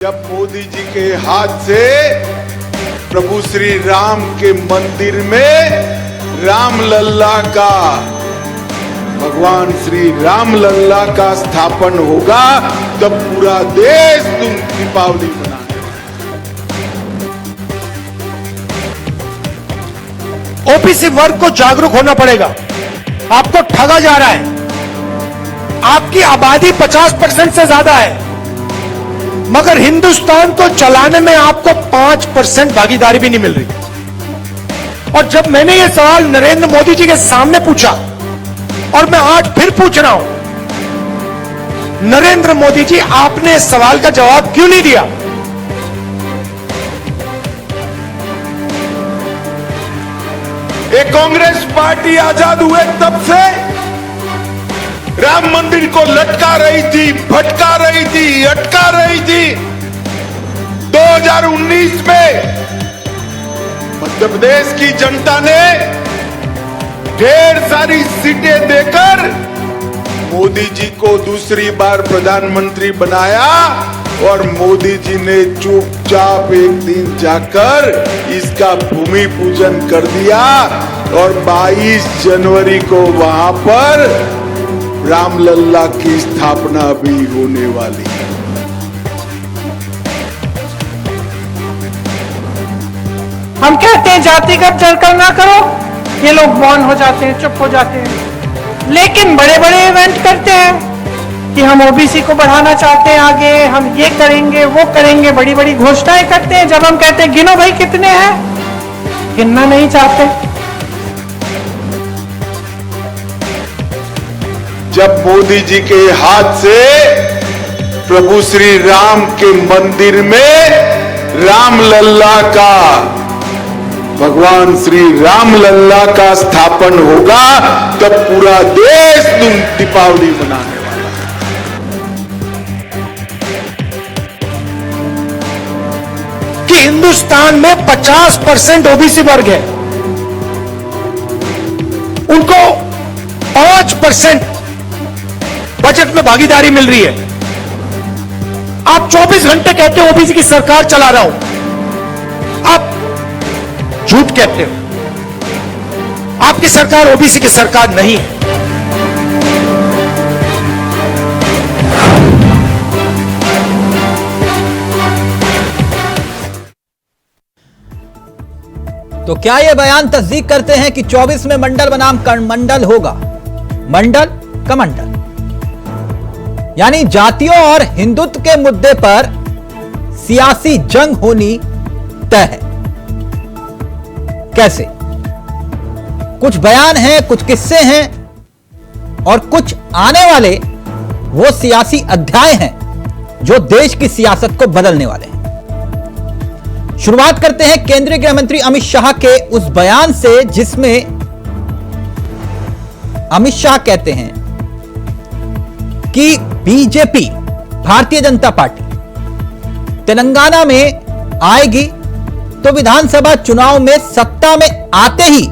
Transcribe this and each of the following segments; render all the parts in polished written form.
जब मोदी जी के हाथ से प्रभु श्री राम के मंदिर में राम लल्ला का भगवान श्री राम लल्ला का स्थापन होगा तब पूरा देश दीपावली मनाएगा। ओबीसी वर्ग को जागरूक होना पड़ेगा। आपको ठगा जा रहा है। आपकी आबादी 50% से ज्यादा है, मगर हिंदुस्तान को चलाने में आपको 5% भागीदारी भी नहीं मिल रही। और जब मैंने ये सवाल नरेंद्र मोदी जी के सामने पूछा और मैं आज फिर पूछ रहा हूं, नरेंद्र मोदी जी आपने इस सवाल का जवाब क्यों नहीं दिया? ये कांग्रेस पार्टी आजाद हुए तब से राम मंदिर को लटका रही थी, भटका रही थी, अटका रही थी। 2019 में मध्य प्रदेश की जनता ने ढेर सारी सीटें देकर मोदी जी को दूसरी बार प्रधानमंत्री बनाया और मोदी जी ने चुपचाप एक दिन जाकर इसका भूमि पूजन कर दिया और 22 जनवरी को वहां पर रामलल्ला की स्थापना भी होने वाली है। हम कहते हैं जातिगत जलकर ना करो, ये लोग मौन हो जाते हैं, चुप हो जाते हैं। लेकिन बड़े बड़े इवेंट करते हैं कि हम ओबीसी को बढ़ाना चाहते हैं आगे, हम ये करेंगे वो करेंगे, बड़ी बड़ी घोषणाएं करते हैं। जब हम कहते हैं गिनो भाई कितने हैं, गिनना नहीं चाहते। जब मोदी जी के हाथ से प्रभु श्री राम के मंदिर में राम लल्ला का भगवान श्री राम लल्ला का स्थापन होगा तब पूरा देश दीपावली मनाने वाला है। कि हिंदुस्तान में 50% ओबीसी वर्ग है, उनको 5% बजट में भागीदारी मिल रही है। आप 24 घंटे कहते हो ओबीसी की सरकार चला रहा हूं, आप झूठ कहते हो। आपकी सरकार ओबीसी की सरकार नहीं है। तो क्या यह बयान तस्दीक करते हैं कि 24 में मंडल बनाम कमंडल होगा? मंडल कमंडल यानी जातियों और हिंदुत्व के मुद्दे पर सियासी जंग होनी तय है। कैसे? कुछ बयान हैं, कुछ किस्से हैं और कुछ आने वाले वो सियासी अध्याय हैं जो देश की सियासत को बदलने वाले हैं। शुरुआत करते हैं केंद्रीय गृह मंत्री अमित शाह के उस बयान से जिसमें अमित शाह कहते हैं कि बीजेपी भारतीय जनता पार्टी तेलंगाना में आएगी तो विधानसभा चुनाव में सत्ता में आते ही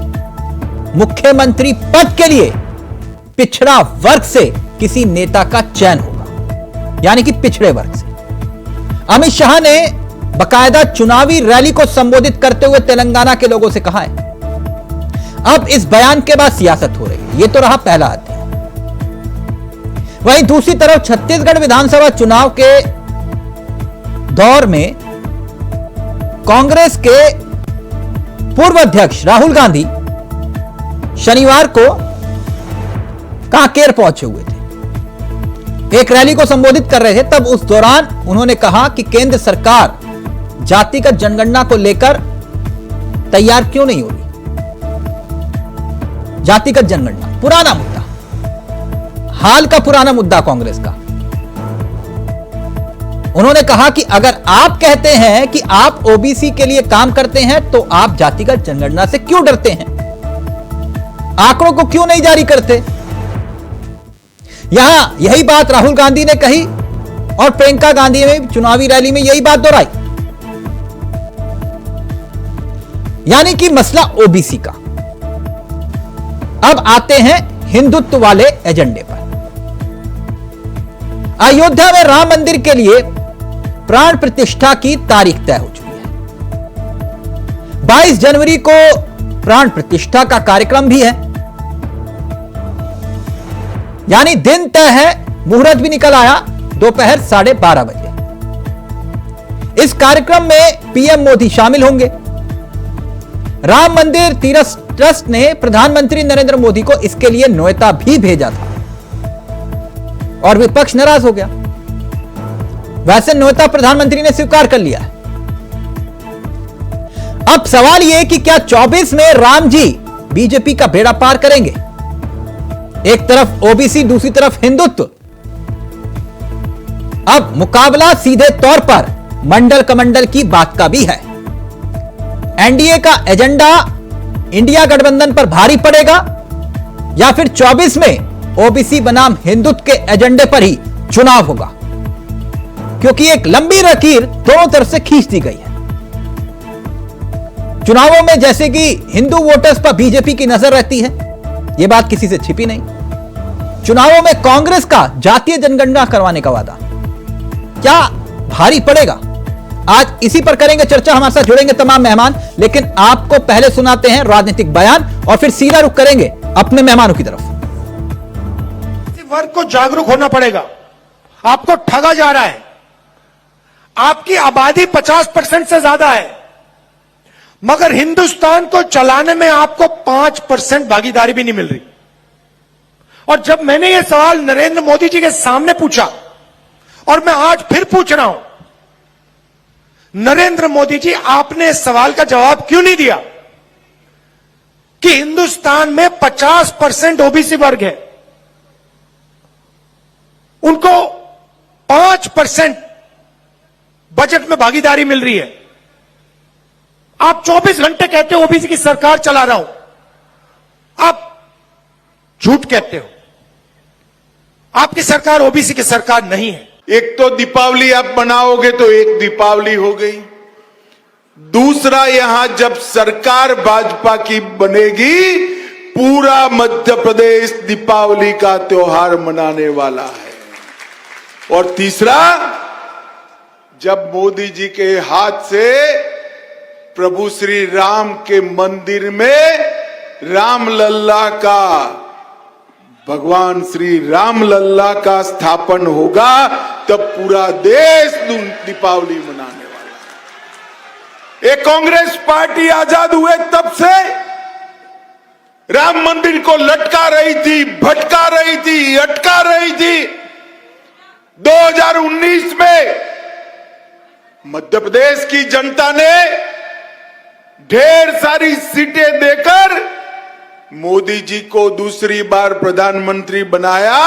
मुख्यमंत्री पद के लिए पिछड़ा वर्ग से किसी नेता का चयन होगा, यानी कि पिछड़े वर्ग से। अमित शाह ने बकायदा चुनावी रैली को संबोधित करते हुए तेलंगाना के लोगों से कहा है। अब इस बयान के बाद सियासत हो रही है। यह तो रहा पहला अध्याय। वहीं दूसरी तरफ छत्तीसगढ़ विधानसभा चुनाव के दौर में कांग्रेस के पूर्व अध्यक्ष राहुल गांधी शनिवार को कांकेर पहुंचे हुए थे, एक रैली को संबोधित कर रहे थे। तब उस दौरान उन्होंने कहा कि केंद्र सरकार जातिगत जनगणना को लेकर तैयार क्यों नहीं हो रही। जातिगत जनगणना पुराना मुद्दा, हाल का पुराना मुद्दा कांग्रेस का। उन्होंने कहा कि अगर आप कहते हैं कि आप ओबीसी के लिए काम करते हैं तो आप जातिगत जनगणना से क्यों डरते हैं, आंकड़ों को क्यों नहीं जारी करते। यहां यही बात राहुल गांधी ने कही और प्रियंका गांधी ने चुनावी रैली में यही बात दोहराई, यानी कि मसला ओबीसी का। अब आते हैं हिंदुत्व वाले एजेंडे पर। अयोध्या में राम मंदिर के लिए प्राण प्रतिष्ठा की तारीख तय हो चुकी है। 22 जनवरी को प्राण प्रतिष्ठा का कार्यक्रम भी है, यानी दिन तय है, मुहूर्त भी निकल आया दोपहर 12:30 बजे। इस कार्यक्रम में पीएम मोदी शामिल होंगे। राम मंदिर तीर्थ ट्रस्ट ने प्रधानमंत्री नरेंद्र मोदी को इसके लिए न्योता भी भेजा था और विपक्ष नाराज हो गया। वैसे न्योता प्रधानमंत्री ने स्वीकार कर लिया है। अब सवाल यह कि क्या 24 में राम जी बीजेपी का बेड़ा पार करेंगे? एक तरफ ओबीसी, दूसरी तरफ हिंदुत्व। अब मुकाबला सीधे तौर पर मंडल कमंडल की बात का भी है। एनडीए का एजेंडा इंडिया गठबंधन पर भारी पड़ेगा या फिर 24 में ओबीसी बनाम हिंदुत्व के एजेंडे पर ही चुनाव होगा, क्योंकि एक लंबी लकीर दोनों तरफ से खींच दी गई है। चुनावों में जैसे कि हिंदू वोटर्स पर बीजेपी की नजर रहती है, यह बात किसी से छिपी नहीं। चुनावों में कांग्रेस का जातीय जनगणना करवाने का वादा क्या भारी पड़ेगा? आज इसी पर करेंगे चर्चा। हमारे साथ जुड़ेंगे तमाम मेहमान, लेकिन आपको पहले सुनाते हैं राजनीतिक बयान और फिर सीधा रुख करेंगे अपने मेहमानों की तरफ। वर्ग को जागरूक होना पड़ेगा। आपको ठगा जा रहा है। आपकी आबादी 50% से ज्यादा है, मगर हिंदुस्तान को चलाने में आपको 5% भागीदारी भी नहीं मिल रही। और जब मैंने यह सवाल नरेंद्र मोदी जी के सामने पूछा, और मैं आज फिर पूछ रहा हूं, नरेंद्र मोदी जी, आपने इस सवाल का जवाब क्यों नहीं दिया कि हिंदुस्तान में 50% ओबीसी वर्ग है, उनको 5% बजट में भागीदारी मिल रही है। आप 24 घंटे कहते हो ओबीसी की सरकार चला रहा हूं, आप झूठ कहते हो। आपकी सरकार ओबीसी की सरकार नहीं है। एक तो दीपावली आप मनाओगे तो एक दीपावली हो गई, दूसरा यहां जब सरकार भाजपा की बनेगी, पूरा मध्य प्रदेश दीपावली का त्योहार मनाने वाला है। और तीसरा, जब मोदी जी के हाथ से प्रभु श्री राम के मंदिर में रामलल्ला का, भगवान श्री राम लल्ला का स्थापन होगा, तब पूरा देश दीपावली मनाने वाला है। एक कांग्रेस पार्टी आजाद हुए तब से राम मंदिर को लटका रही थी, भटका रही थी, अटका रही थी। 2019 में मध्य प्रदेश की जनता ने ढेर सारी सीटें देकर मोदी जी को दूसरी बार प्रधानमंत्री बनाया,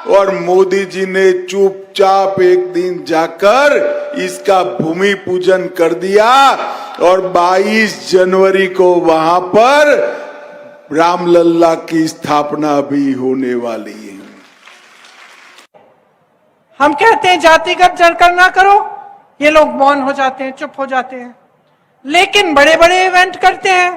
और मोदी जी ने चुपचाप एक दिन जाकर इसका भूमि पूजन कर दिया, और 22 जनवरी को वहां पर रामलल्ला की स्थापना भी होने वाली है। हम कहते हैं जातिगत जलकर ना करो, ये लोग मौन हो जाते हैं, चुप हो जाते हैं। लेकिन बड़े बड़े इवेंट करते हैं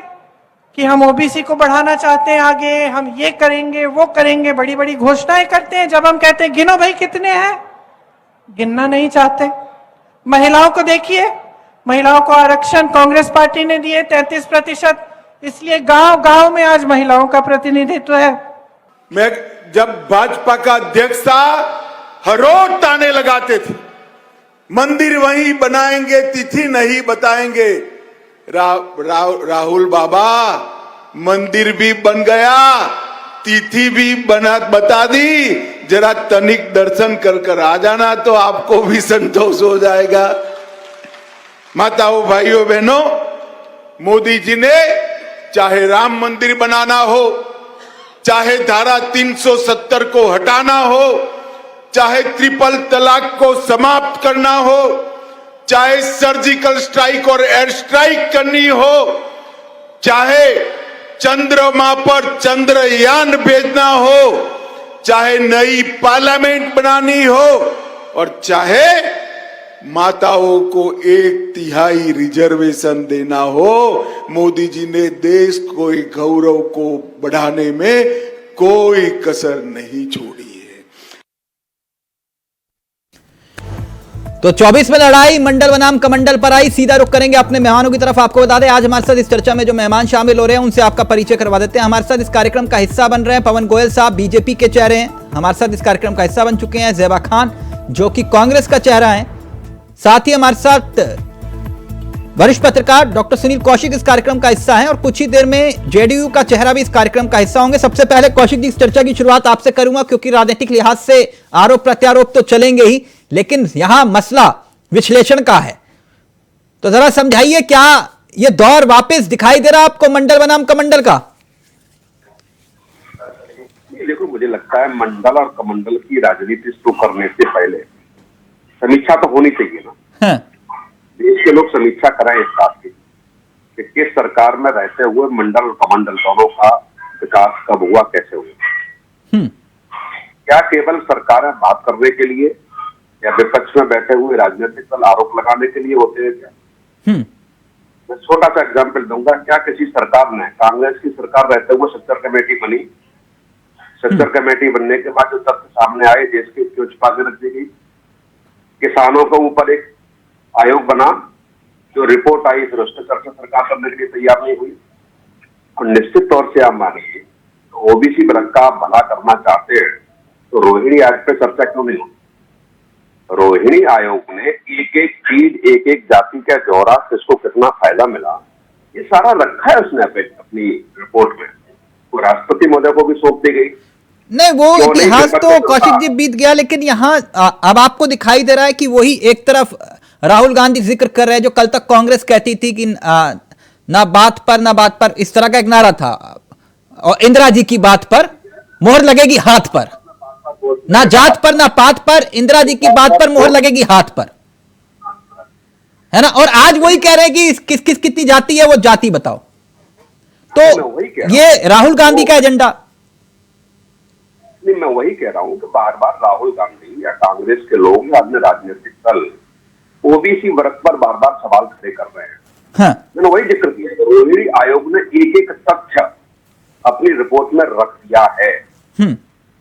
कि हम ओबीसी को बढ़ाना चाहते हैं आगे, हम ये करेंगे वो करेंगे, बड़ी बड़ी घोषणाएं करते हैं। जब हम कहते हैं गिनो भाई कितने हैं, गिनना नहीं चाहते। महिलाओं को देखिए, महिलाओं को आरक्षण कांग्रेस पार्टी ने दिए 33%, इसलिए गांव गांव में आज महिलाओं का प्रतिनिधित्व है। मैं जब भाजपा का अध्यक्ष था, हर रोज ताने लगाते थे, मंदिर वहीं बनाएंगे, तिथि नहीं बताएंगे। राहुल बाबा, मंदिर भी बन गया, तिथि भी बता दी, जरा तनिक दर्शन कर आ जाना तो आपको भी संतोष हो जाएगा। माताओं, भाइयों, बहनों, मोदी जी ने चाहे राम मंदिर बनाना हो, चाहे धारा 370 को हटाना हो, चाहे ट्रिपल तलाक को समाप्त करना हो, चाहे सर्जिकल स्ट्राइक और एयर स्ट्राइक करनी हो, चाहे चंद्रमा पर चंद्रयान भेजना हो, चाहे नई पार्लियामेंट बनानी हो, और चाहे माताओं को 1/3 रिजर्वेशन देना हो, मोदी जी ने देश को गौरव को बढ़ाने में कोई कसर नहीं छोड़ी है। तो 24 में लड़ाई मंडल बनाम कमंडल पर आई। सीधा रुख करेंगे अपने मेहमानों की तरफ। आपको बता दें आज हमारे साथ इस चर्चा में जो मेहमान शामिल हो रहे हैं उनसे आपका परिचय करवा देते हैं। हमारे साथ इस कार्यक्रम का हिस्सा बन रहे हैं पवन गोयल साहब, बीजेपी के चेहरे हैं, हमारे साथ इस कार्यक्रम का हिस्सा बन चुके हैं। ज़ेबा खान जो कि कांग्रेस का चेहरा है। साथ ही हमारे साथ वरिष्ठ पत्रकार डॉक्टर सुनील कौशिक इस कार्यक्रम का हिस्सा है और कुछ ही देर में जेडीयू का चेहरा भी इस कार्यक्रम का हिस्सा होंगे। सबसे पहले कौशिक जी, इस चर्चा की शुरुआत आपसे करूंगा क्योंकि राजनीतिक लिहाज से आरोप प्रत्यारोप तो चलेंगे ही, लेकिन यहां मसला विश्लेषण का है। तो जरा समझाइए, क्या यह दौर वापस दिखाई दे रहा आपको मंडल बनाम कमंडल का? देखो, मुझे लगता है मंडल और कमंडल की राजनीति शुरू करने से पहले समीक्षा तो होनी चाहिए ना। हाँ। देश के लोग समीक्षा कराएं इस बात की कि किस सरकार में रहते हुए मंडल और कमंडल दोनों का विकास कब हुआ, कैसे हुआ। क्या केवल सरकारें बात करने के लिए या विपक्ष में बैठे हुए राजनीतिक दल आरोप लगाने के लिए होते हैं क्या? मैं छोटा सा एग्जाम्पल दूंगा। क्या किसी सरकार ने, कांग्रेस की सरकार रहते हुए सेक्टर कमेटी बनी, सेक्टर कमेटी बनने के बाद जो तथ्य सामने आए देश के उसकी छुपा के रख दी गई। किसानों के ऊपर एक आयोग बना, जो रिपोर्ट आई फिर उसके चर्चा सरकार करने के लिए तैयार नहीं हुई। और निश्चित तौर से आप मानेंगे तो ओबीसी वर्ग का आप भला करना चाहते हैं तो रोहिणी आयोग पे चर्चा क्यों नहीं होती? रोहिणी आयोग ने एक एक चीज, एक एक जाति का ब्यौरा, किसको कितना फायदा मिला, ये सारा रखा है उसने अपनी रिपोर्ट में। वो राष्ट्रपति महोदय को भी सौंप दी गई। नहीं, वो इतिहास तो कौशिक जी बीत गया, लेकिन यहाँ अब आपको दिखाई दे रहा है कि वही एक तरफ राहुल गांधी जिक्र कर रहे हैं जो कल तक कांग्रेस कहती थी कि ना बात पर, इस तरह का एक नारा था। और इंदिरा जी की बात पर मोहर लगेगी हाथ पर, ना जात पर ना पात पर, इंदिरा जी की बात पर मोहर लगेगी हाथ पर, है ना। और आज वही कह रहे हैं कि किस किस कितनी जाति है वो जाति बताओ। तो ये राहुल गांधी का एजेंडा। नहीं, मैं वही कह रहा हूं कि बार बार राहुल गांधी या कांग्रेस के लोग या अन्य राजनीतिक दल ओबीसी वर्ग पर बार बार सवाल खड़े कर रहे हैं। हाँ। मैंने वही जिक्र किया, रोहिणी आयोग ने एक एक तथ्य अपनी रिपोर्ट में रख दिया है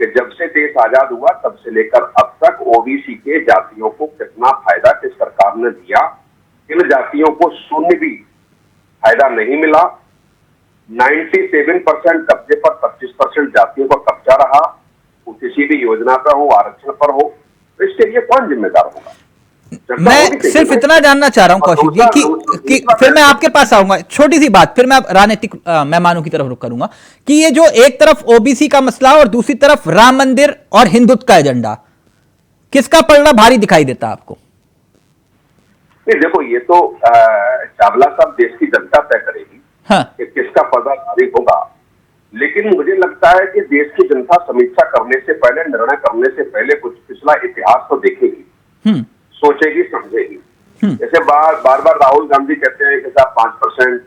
कि जब से देश आजाद हुआ तब से लेकर अब तक ओबीसी के जातियों को कितना फायदा किस सरकार ने दिया। इन जातियों को शून्य भी फायदा नहीं मिला। 97% कब्जे पर 25% जातियों का कब्जा रहा। वो किसी भी योजना पर हो, आरक्षण पर हो, तो इसके लिए कौन जिम्मेदार होगा? मैं सिर्फ इतना जानना चाह रहा हूं कौशिक जी कि फिर मैं आपके पास आऊंगा, छोटी सी बात, फिर मैं राजनीतिक मेहमानों की तरफ रुख करूंगा कि ये जो एक तरफ ओबीसी का मसला और दूसरी तरफ राम मंदिर और हिंदुत्व का एजेंडा, किसका पलड़ा भारी दिखाई देता आपको? नहीं, देखो, ये तो चावला साहब देश की जनता तय करेगी। हाँ। कि किसका पलड़ा भारी होगा। लेकिन मुझे लगता है कि देश की जनता समीक्षा करने से पहले, निर्णय करने से पहले कुछ पिछला इतिहास तो देखेगी, सोचेगी, समझेगी। जैसे बार बार राहुल गांधी कहते हैं कि साहब 5%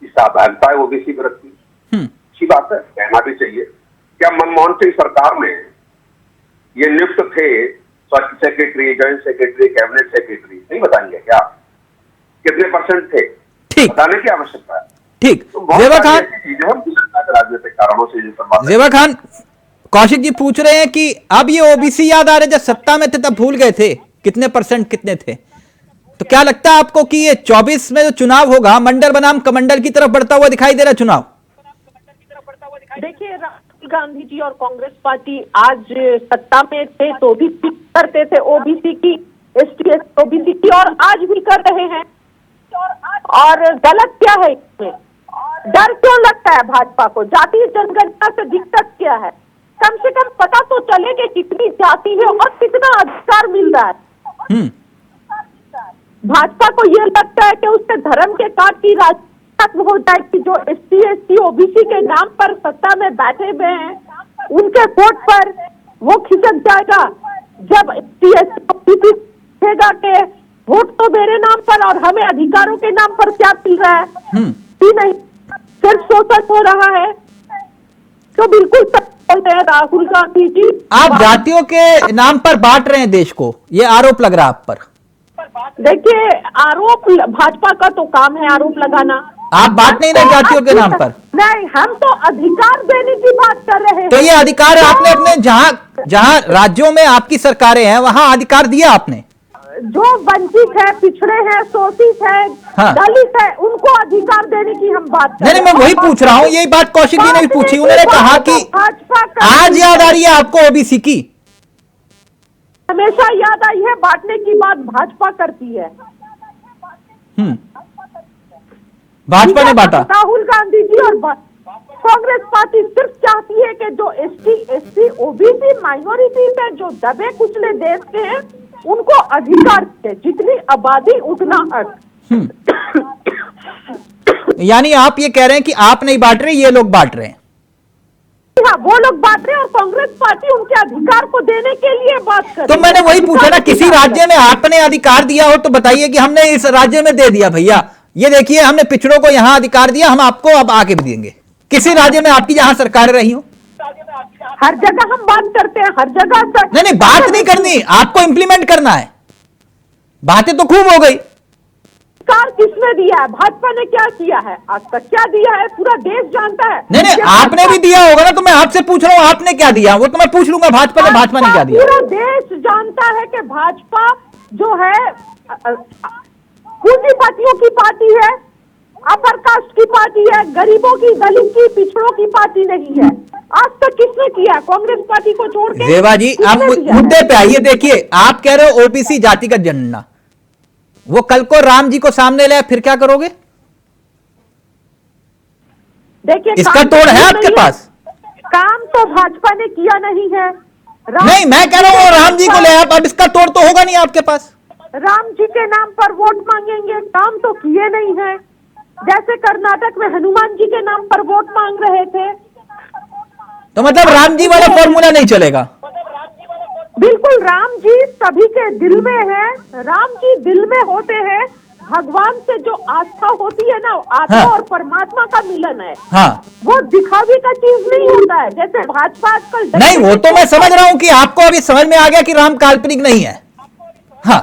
की सहभागिता है ओबीसी वर्ग की। अच्छी बात है, कहना भी चाहिए। क्या मनमोहन सिंह सरकार में ये नियुक्त थे स्वच्छ secretary, joint secretary, cabinet secretary, नहीं बताएंगे क्या कितने % थे? ठीक, बताने की आवश्यकता है। ठीक। तो ज़ेबा खान, राजनीतिक कारणों से ज़ेबा खान, कौशिक जी पूछ रहे हैं कि अब ये ओबीसी याद आ रहे, जब सत्ता में थे तब भूल गए थे कितने % कितने थे। तो क्या लगता है आपको कि ये 24 में जो चुनाव होगा मंडल बनाम कमंडल की तरफ बढ़ता हुआ दिखाई दे रहा है चुनाव? देखिए, राहुल गांधी जी और कांग्रेस पार्टी आज सत्ता में थे तो भी करते थे ओबीसी की, एसटी ओबीसी की, और आज भी कर रहे हैं। और गलत क्या है इसमें? डर क्यों लगता है भाजपा को? जातीय जनगणना से दिक्कत क्या है? कम से कम पता तो चले कि कितनी जाति है और कितना अधिकार मिल रहा है। भाजपा को ये लगता है कि उसके धर्म के कार्ड की राजनीति हो जाए कि जो एसटी, एसटी, ओबीसी के नाम पर सत्ता में बैठे हुए हैं उनके वोट पर वो खिसक जाएगा। जब एसटी, एसटी, ओबीसी कहेगा कि वोट तो मेरे नाम पर और हमें अधिकारों के नाम पर क्या मिल रहा है, नहीं, सिर्फ शोषण हो रहा है। तो बिल्कुल सब बोलते हैं राहुल गांधी जी। आप जातियों के नाम पर बांट रहे हैं देश को, ये आरोप लग रहा है आप पर। देखिए, आरोप भाजपा का तो काम है आरोप लगाना। आप बात नहीं रहे जातियों के नाम पर। नहीं, हम तो अधिकार देने की बात कर रहे हैं। तो ये अधिकार आपने अपने जहां राज्यों में आपकी सरकारें हैं वहां अधिकार दिया आपने। जो वंचित है, पिछड़े हैं, शोषित है, हाँ। दलित है, उनको अधिकार देने की हम बात कर नहीं रहे नहीं, मैं हैं। वही पूछ रहा हूं, यही बात कौशिक जी ने भी पूछी। उन्होंने कहा कि भाजपा का आज याद आ रही है आपको ओबीसी की। हमेशा याद आई है, बांटने की बात भाजपा करती है। भाजपा ने बांटा। राहुल गांधी जी और कांग्रेस पार्टी सिर्फ चाहती है कि जो एसटी, ओबीसी माइनॉरिटी में जो दबे कुचले देश के हैं उनको अधिकार दे, जितनी आबादी उतना हक। यानी आप ये कह रहे हैं कि आप नहीं बांट रहे, ये लोग बांट रहे हैं। हाँ, वो लोग बांट रहे हैं और कांग्रेस पार्टी उनके अधिकार को देने के लिए बात कर रही है। तो मैंने वही पूछा ना, किसी राज्य में आपने अधिकार दिया हो तो बताइए कि हमने इस राज्य में दे दिया भैया, ये देखिए हमने पिछड़ों को यहां अधिकार दिया, हम आपको अब आगे भी देंगे। किसी राज्य में आपकी जहां सरकार रही हो? हर जगह हम बात करते हैं, हर जगह नहीं, बात नहीं करनी, आपको इंप्लीमेंट करना है। बातें तो खूब हो गई। अधिकार किसने दिया है? भाजपा ने क्या किया है? आज तक क्या दिया है पूरा देश जानता है। नहीं, आपने भी दिया होगा ना, तो मैं आपसे पूछ रहा हूं आपने क्या दिया, वो तो मैं पूछ लूंगा भाजपा ने क्या दिया। पूरा देश जानता है कि भाजपा जो है पूंजीपतियों की पार्टी है, अपर कास्ट की पार्टी है, गरीबों की, दलित की, पिछड़ों की पार्टी नहीं है। आज तक किसने किया? कांग्रेस पार्टी को छोड़ के। देवा जी, आप मुद्दे पे आइए। देखिए, आप कह रहे हो ओबीसी जातिगत जनगणना, वो कल को राम जी को सामने ले, फिर क्या करोगे? देखिए, इसका तोड़ है आपके पास? काम तो भाजपा ने किया नहीं है। नहीं, मैं कह रहा हूं राम जी को ले, आप अब इसका तोड़ तो होगा नहीं आपके पास। राम जी के नाम पर वोट मांगेंगे, काम तो किए नहीं है। जैसे कर्नाटक में हनुमान जी के नाम पर वोट मांग रहे थे। तो मतलब राम जी वाला फॉर्मूला नहीं चलेगा? बिल्कुल, राम जी सभी के दिल में है, राम जी दिल में होते हैं। भगवान से जो आस्था होती है ना, आत्मा हाँ। और परमात्मा का मिलन है। हाँ, वो दिखावे का चीज नहीं होता है, जैसे भाजपा आजकल। नहीं, वो तो मैं समझ रहा हूं कि आपको अभी समझ में आ गया कि राम काल्पनिक नहीं है। हाँ,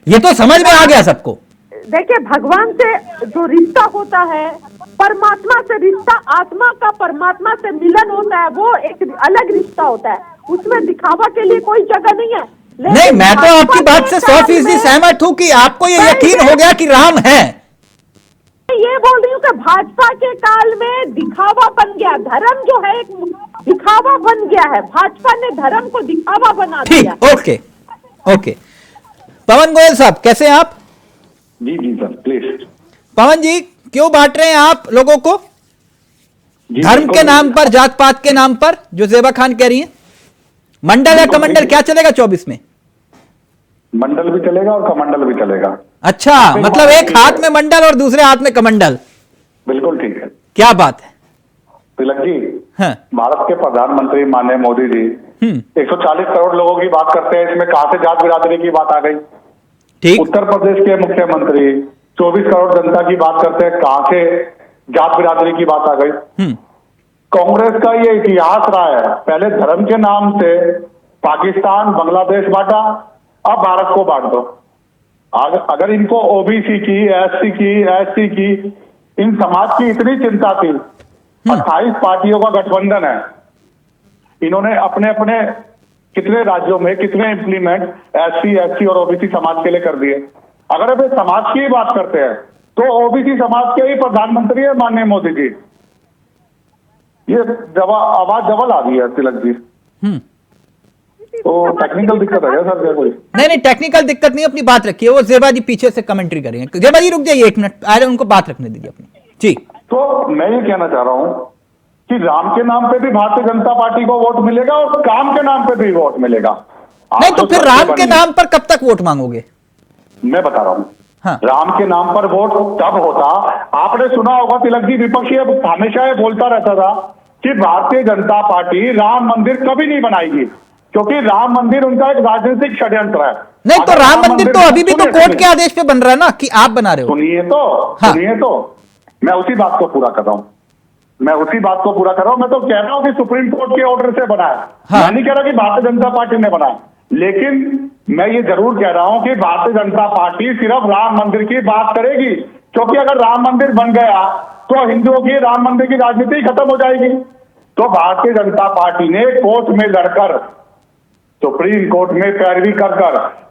ये तो समझ में आ गया सबको। देखिए, भगवान से जो रिश्ता होता है, परमात्मा से रिश्ता, आत्मा का परमात्मा से मिलन होता है, वो एक अलग रिश्ता होता है। उसमें दिखावा के लिए कोई जगह नहीं है। नहीं, मैं तो आपकी बात से 100% सहमत हूं कि आपको ये यकीन हो गया कि राम है। ये बोल रही हूँ कि भाजपा के काल में दिखावा बन गया, धर्म जो है एक दिखावा बन गया है। भाजपा ने धर्म को दिखावा बना दिया। ठीक, ओके ओके। पवन गोयल साहब, कैसे हैं आप? जी जी सर, प्लीज। पवन जी, क्यों बांट रहे हैं आप लोगों को? धर्म के नाम पर, जात पात के नाम पर, जो ज़ेबा खान कह रही हैं? मंडल या कमंडल क्या चलेगा 24 में? मंडल भी चलेगा और कमंडल भी चलेगा। अच्छा, मतलब एक हाथ में मंडल और दूसरे हाथ में कमंडल। बिल्कुल ठीक है। क्या बात है। तिलक जी, हाँ। भारत के प्रधानमंत्री माननीय मोदी जी 140 करोड़ लोगों की बात करते हैं, इसमें कहां से जात बिरादरी की बात आ गई? ठीक। उत्तर प्रदेश के मुख्यमंत्री 24 करोड़ जनता की बात करते हैं, कहां से जात बिरादरी की बात आ गई? कांग्रेस का ये इतिहास रहा है, पहले धर्म के नाम से पाकिस्तान, बांग्लादेश बांटा, अब भारत को बांट दो। अगर इनको ओबीसी की, एससी की, एससी की, इन समाज की इतनी चिंता थी, 28 पार्टियों का गठबंधन है, इन्होंने अपने अपने कितने राज्यों में कितने इंप्लीमेंट एससी, एसटी और ओबीसी समाज के लिए कर दिए। अगर अब समाज की बात करते हैं तो ओबीसी समाज के ही प्रधानमंत्री है माननीय मोदी जी। ये आवाज डबल आ गई है तिलक जी। तो टेक्निकल दिक्कत है सर क्या कोई? नहीं, टेक्निकल दिक्कत नहीं, अपनी बात रखिए। वो ज़ेबा जी पीछे से कमेंट्री करेंगे। ज़ेबा जी रुक जाइए 1 मिनट, आ रहे, उनको बात रखने दीजिए अपनी जी। तो मैं ये कहना चाह रहा हूं कि राम के नाम पे भी भारतीय जनता पार्टी को वोट मिलेगा और काम के नाम पे भी वोट मिलेगा। नहीं, तो फिर राम के नाम पर कब तक वोट मांगोगे? मैं बता रहा हूं। हाँ। राम के नाम पर वोट तब होता, आपने सुना होगा तिलक जी, विपक्षी हमेशा ये बोलता रहता था कि भारतीय जनता पार्टी राम मंदिर कभी नहीं बनाएगी, क्योंकि राम मंदिर उनका एक राजनीतिक षड्यंत्र है। नहीं, तो राम मंदिर तो अभी भी तो कोर्ट के आदेश पे बन रहा है ना, कि आप बना रहे हो। सुनिए तो मैं उसी बात को पूरा कर रहा हूं। मैं तो कह रहा हूं कि सुप्रीम कोर्ट के ऑर्डर से बना है। हाँ। मैं नहीं कह रहा कि भारतीय जनता पार्टी ने बनाया, लेकिन मैं ये जरूर कह रहा हूं कि भारतीय जनता पार्टी सिर्फ राम मंदिर की बात करेगी, क्योंकि अगर राम मंदिर बन गया तो हिंदुओं की राम मंदिर की राजनीति खत्म हो जाएगी। तो भारतीय जनता पार्टी ने कोर्ट में लड़कर सुप्रीम कोर्ट में पैरवी कर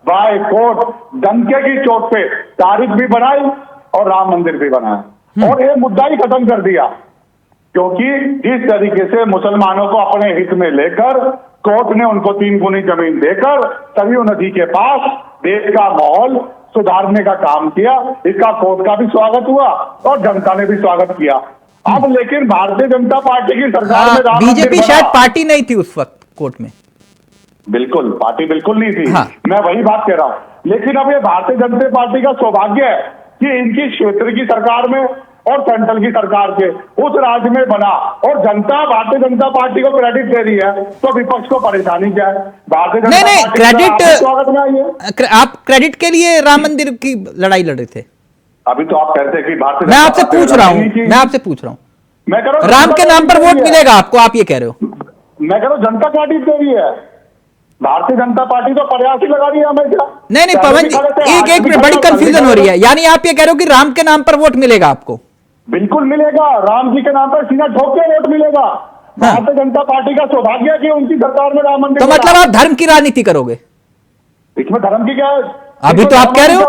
बाय कोर्ट डंके की चोट पे तारीख भी बनाई और राम मंदिर भी बनाया और ये मुद्दा ही खत्म कर दिया। क्योंकि जिस तरीके से मुसलमानों को अपने हित में लेकर कोर्ट ने उनको 3 गुनी जमीन देकर सरयू नदी के पास देश का माहौल सुधारने का काम किया, इसका कोर्ट का भी स्वागत हुआ और जनता ने भी स्वागत किया। अब लेकिन भारतीय जनता पार्टी की सरकार में राम मंदिर बीजेपी बना। शायद पार्टी नहीं थी उस वक्त कोर्ट में। बिल्कुल पार्टी बिल्कुल नहीं थी। हाँ। मैं वही बात कह रहा हूं। लेकिन अब ये भारतीय जनता पार्टी का सौभाग्य है कि इनकी क्षेत्र की सरकार में और सेंट्रल की सरकार के उस राज्य में बना और जनता भारतीय जनता पार्टी को क्रेडिट दे रही है, तो विपक्ष को परेशानी क्या है? भारतीय जनता नहीं पार्टी की क्रेडिट आपके स्वागत में आई है। आप क्रेडिट के लिए राम मंदिर की लड़ाई लड़ रहे थे। अभी तो आप कहते हैं कि भारतीय मैं जनता आपसे पार्टी पूछ रहा हूं, लड़ाई नहीं की। मैं आपसे पूछ रहा हूं, मैं कह रहा हूं राम के जनता नाम पर क्रेडिट वोट दे रही है। मिलेगा आपको, आप ये कह रहे हो? मैं कह रहा हूं जनता क्रेडिट दे रही है। भारतीय जनता पार्टी तो प्रयास ही लगा रही है हमेशा। नहीं पवन जी, एक मिनट, बड़ी कंफ्यूजन हो रही है। यानी आप ये कह रहे हो कि राम के नाम पर वोट मिलेगा आपको? बिल्कुल मिलेगा, राम जी के नाम पर सीना ठोक के वोट मिलेगा। भारतीय जनता पार्टी का सौभाग्य है कि उनकी सरकार में राम मंदिर तो बना। मतलब आप धर्म की राजनीति करोगे? इसमें धर्म की क्या है? अभी तो आप कह रहे हो,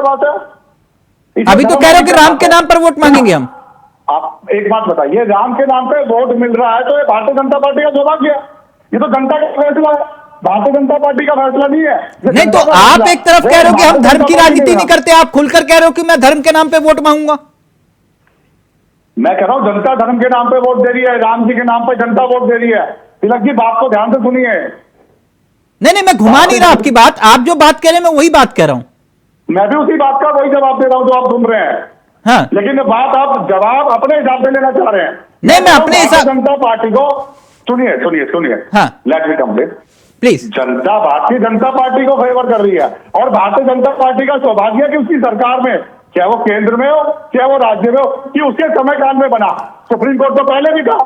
अभी तो कह रहे हो कि राम के नाम पर वोट मांगेंगे हम। आप एक बात बताइए, राम के नाम पे वोट मिल रहा है तो ये भारतीय जनता पार्टी का सौभाग्य है। ये तो जनता का फैसला है, भारतीय जनता पार्टी का फैसला नहीं है। नहीं तो आप एक तरफ कह रहे हो कि हम धर्म की राजनीति नहीं करते, आप खुलकर कह रहे हो कि मैं धर्म के नाम पे वोट मांगूंगा। मैं कह रहा हूं जनता धर्म के नाम पे वोट दे रही है, राम जी के नाम पे जनता वोट दे रही है। तिलक जी बात को ध्यान से सुनिए। नहीं मैं घुमा नहीं रहा आपकी बात, आप जो बात कह रहे हैं मैं वही बात कह रहा हूं। मैं भी उसी बात का वही जवाब दे रहा हूं जो आप सुन रहे हैं। हाँ। लेकिन ये बात आप जवाब अपने हिसाब से लेना चाह रहे हैं। नहीं, मैं अपने हिसाब- भारतीय जनता पार्टी को सुनिए हाँ। Let me complete please. Janata Bharatiya Janata party को फेवर कर रही है और भारतीय जनता पार्टी का सौभाग्य है कि उसकी सरकार में, चाहे वो केंद्र में हो चाहे वो राज्य में हो, कि उसके समय काल में बना। सुप्रीम कोर्ट तो पहले भी था,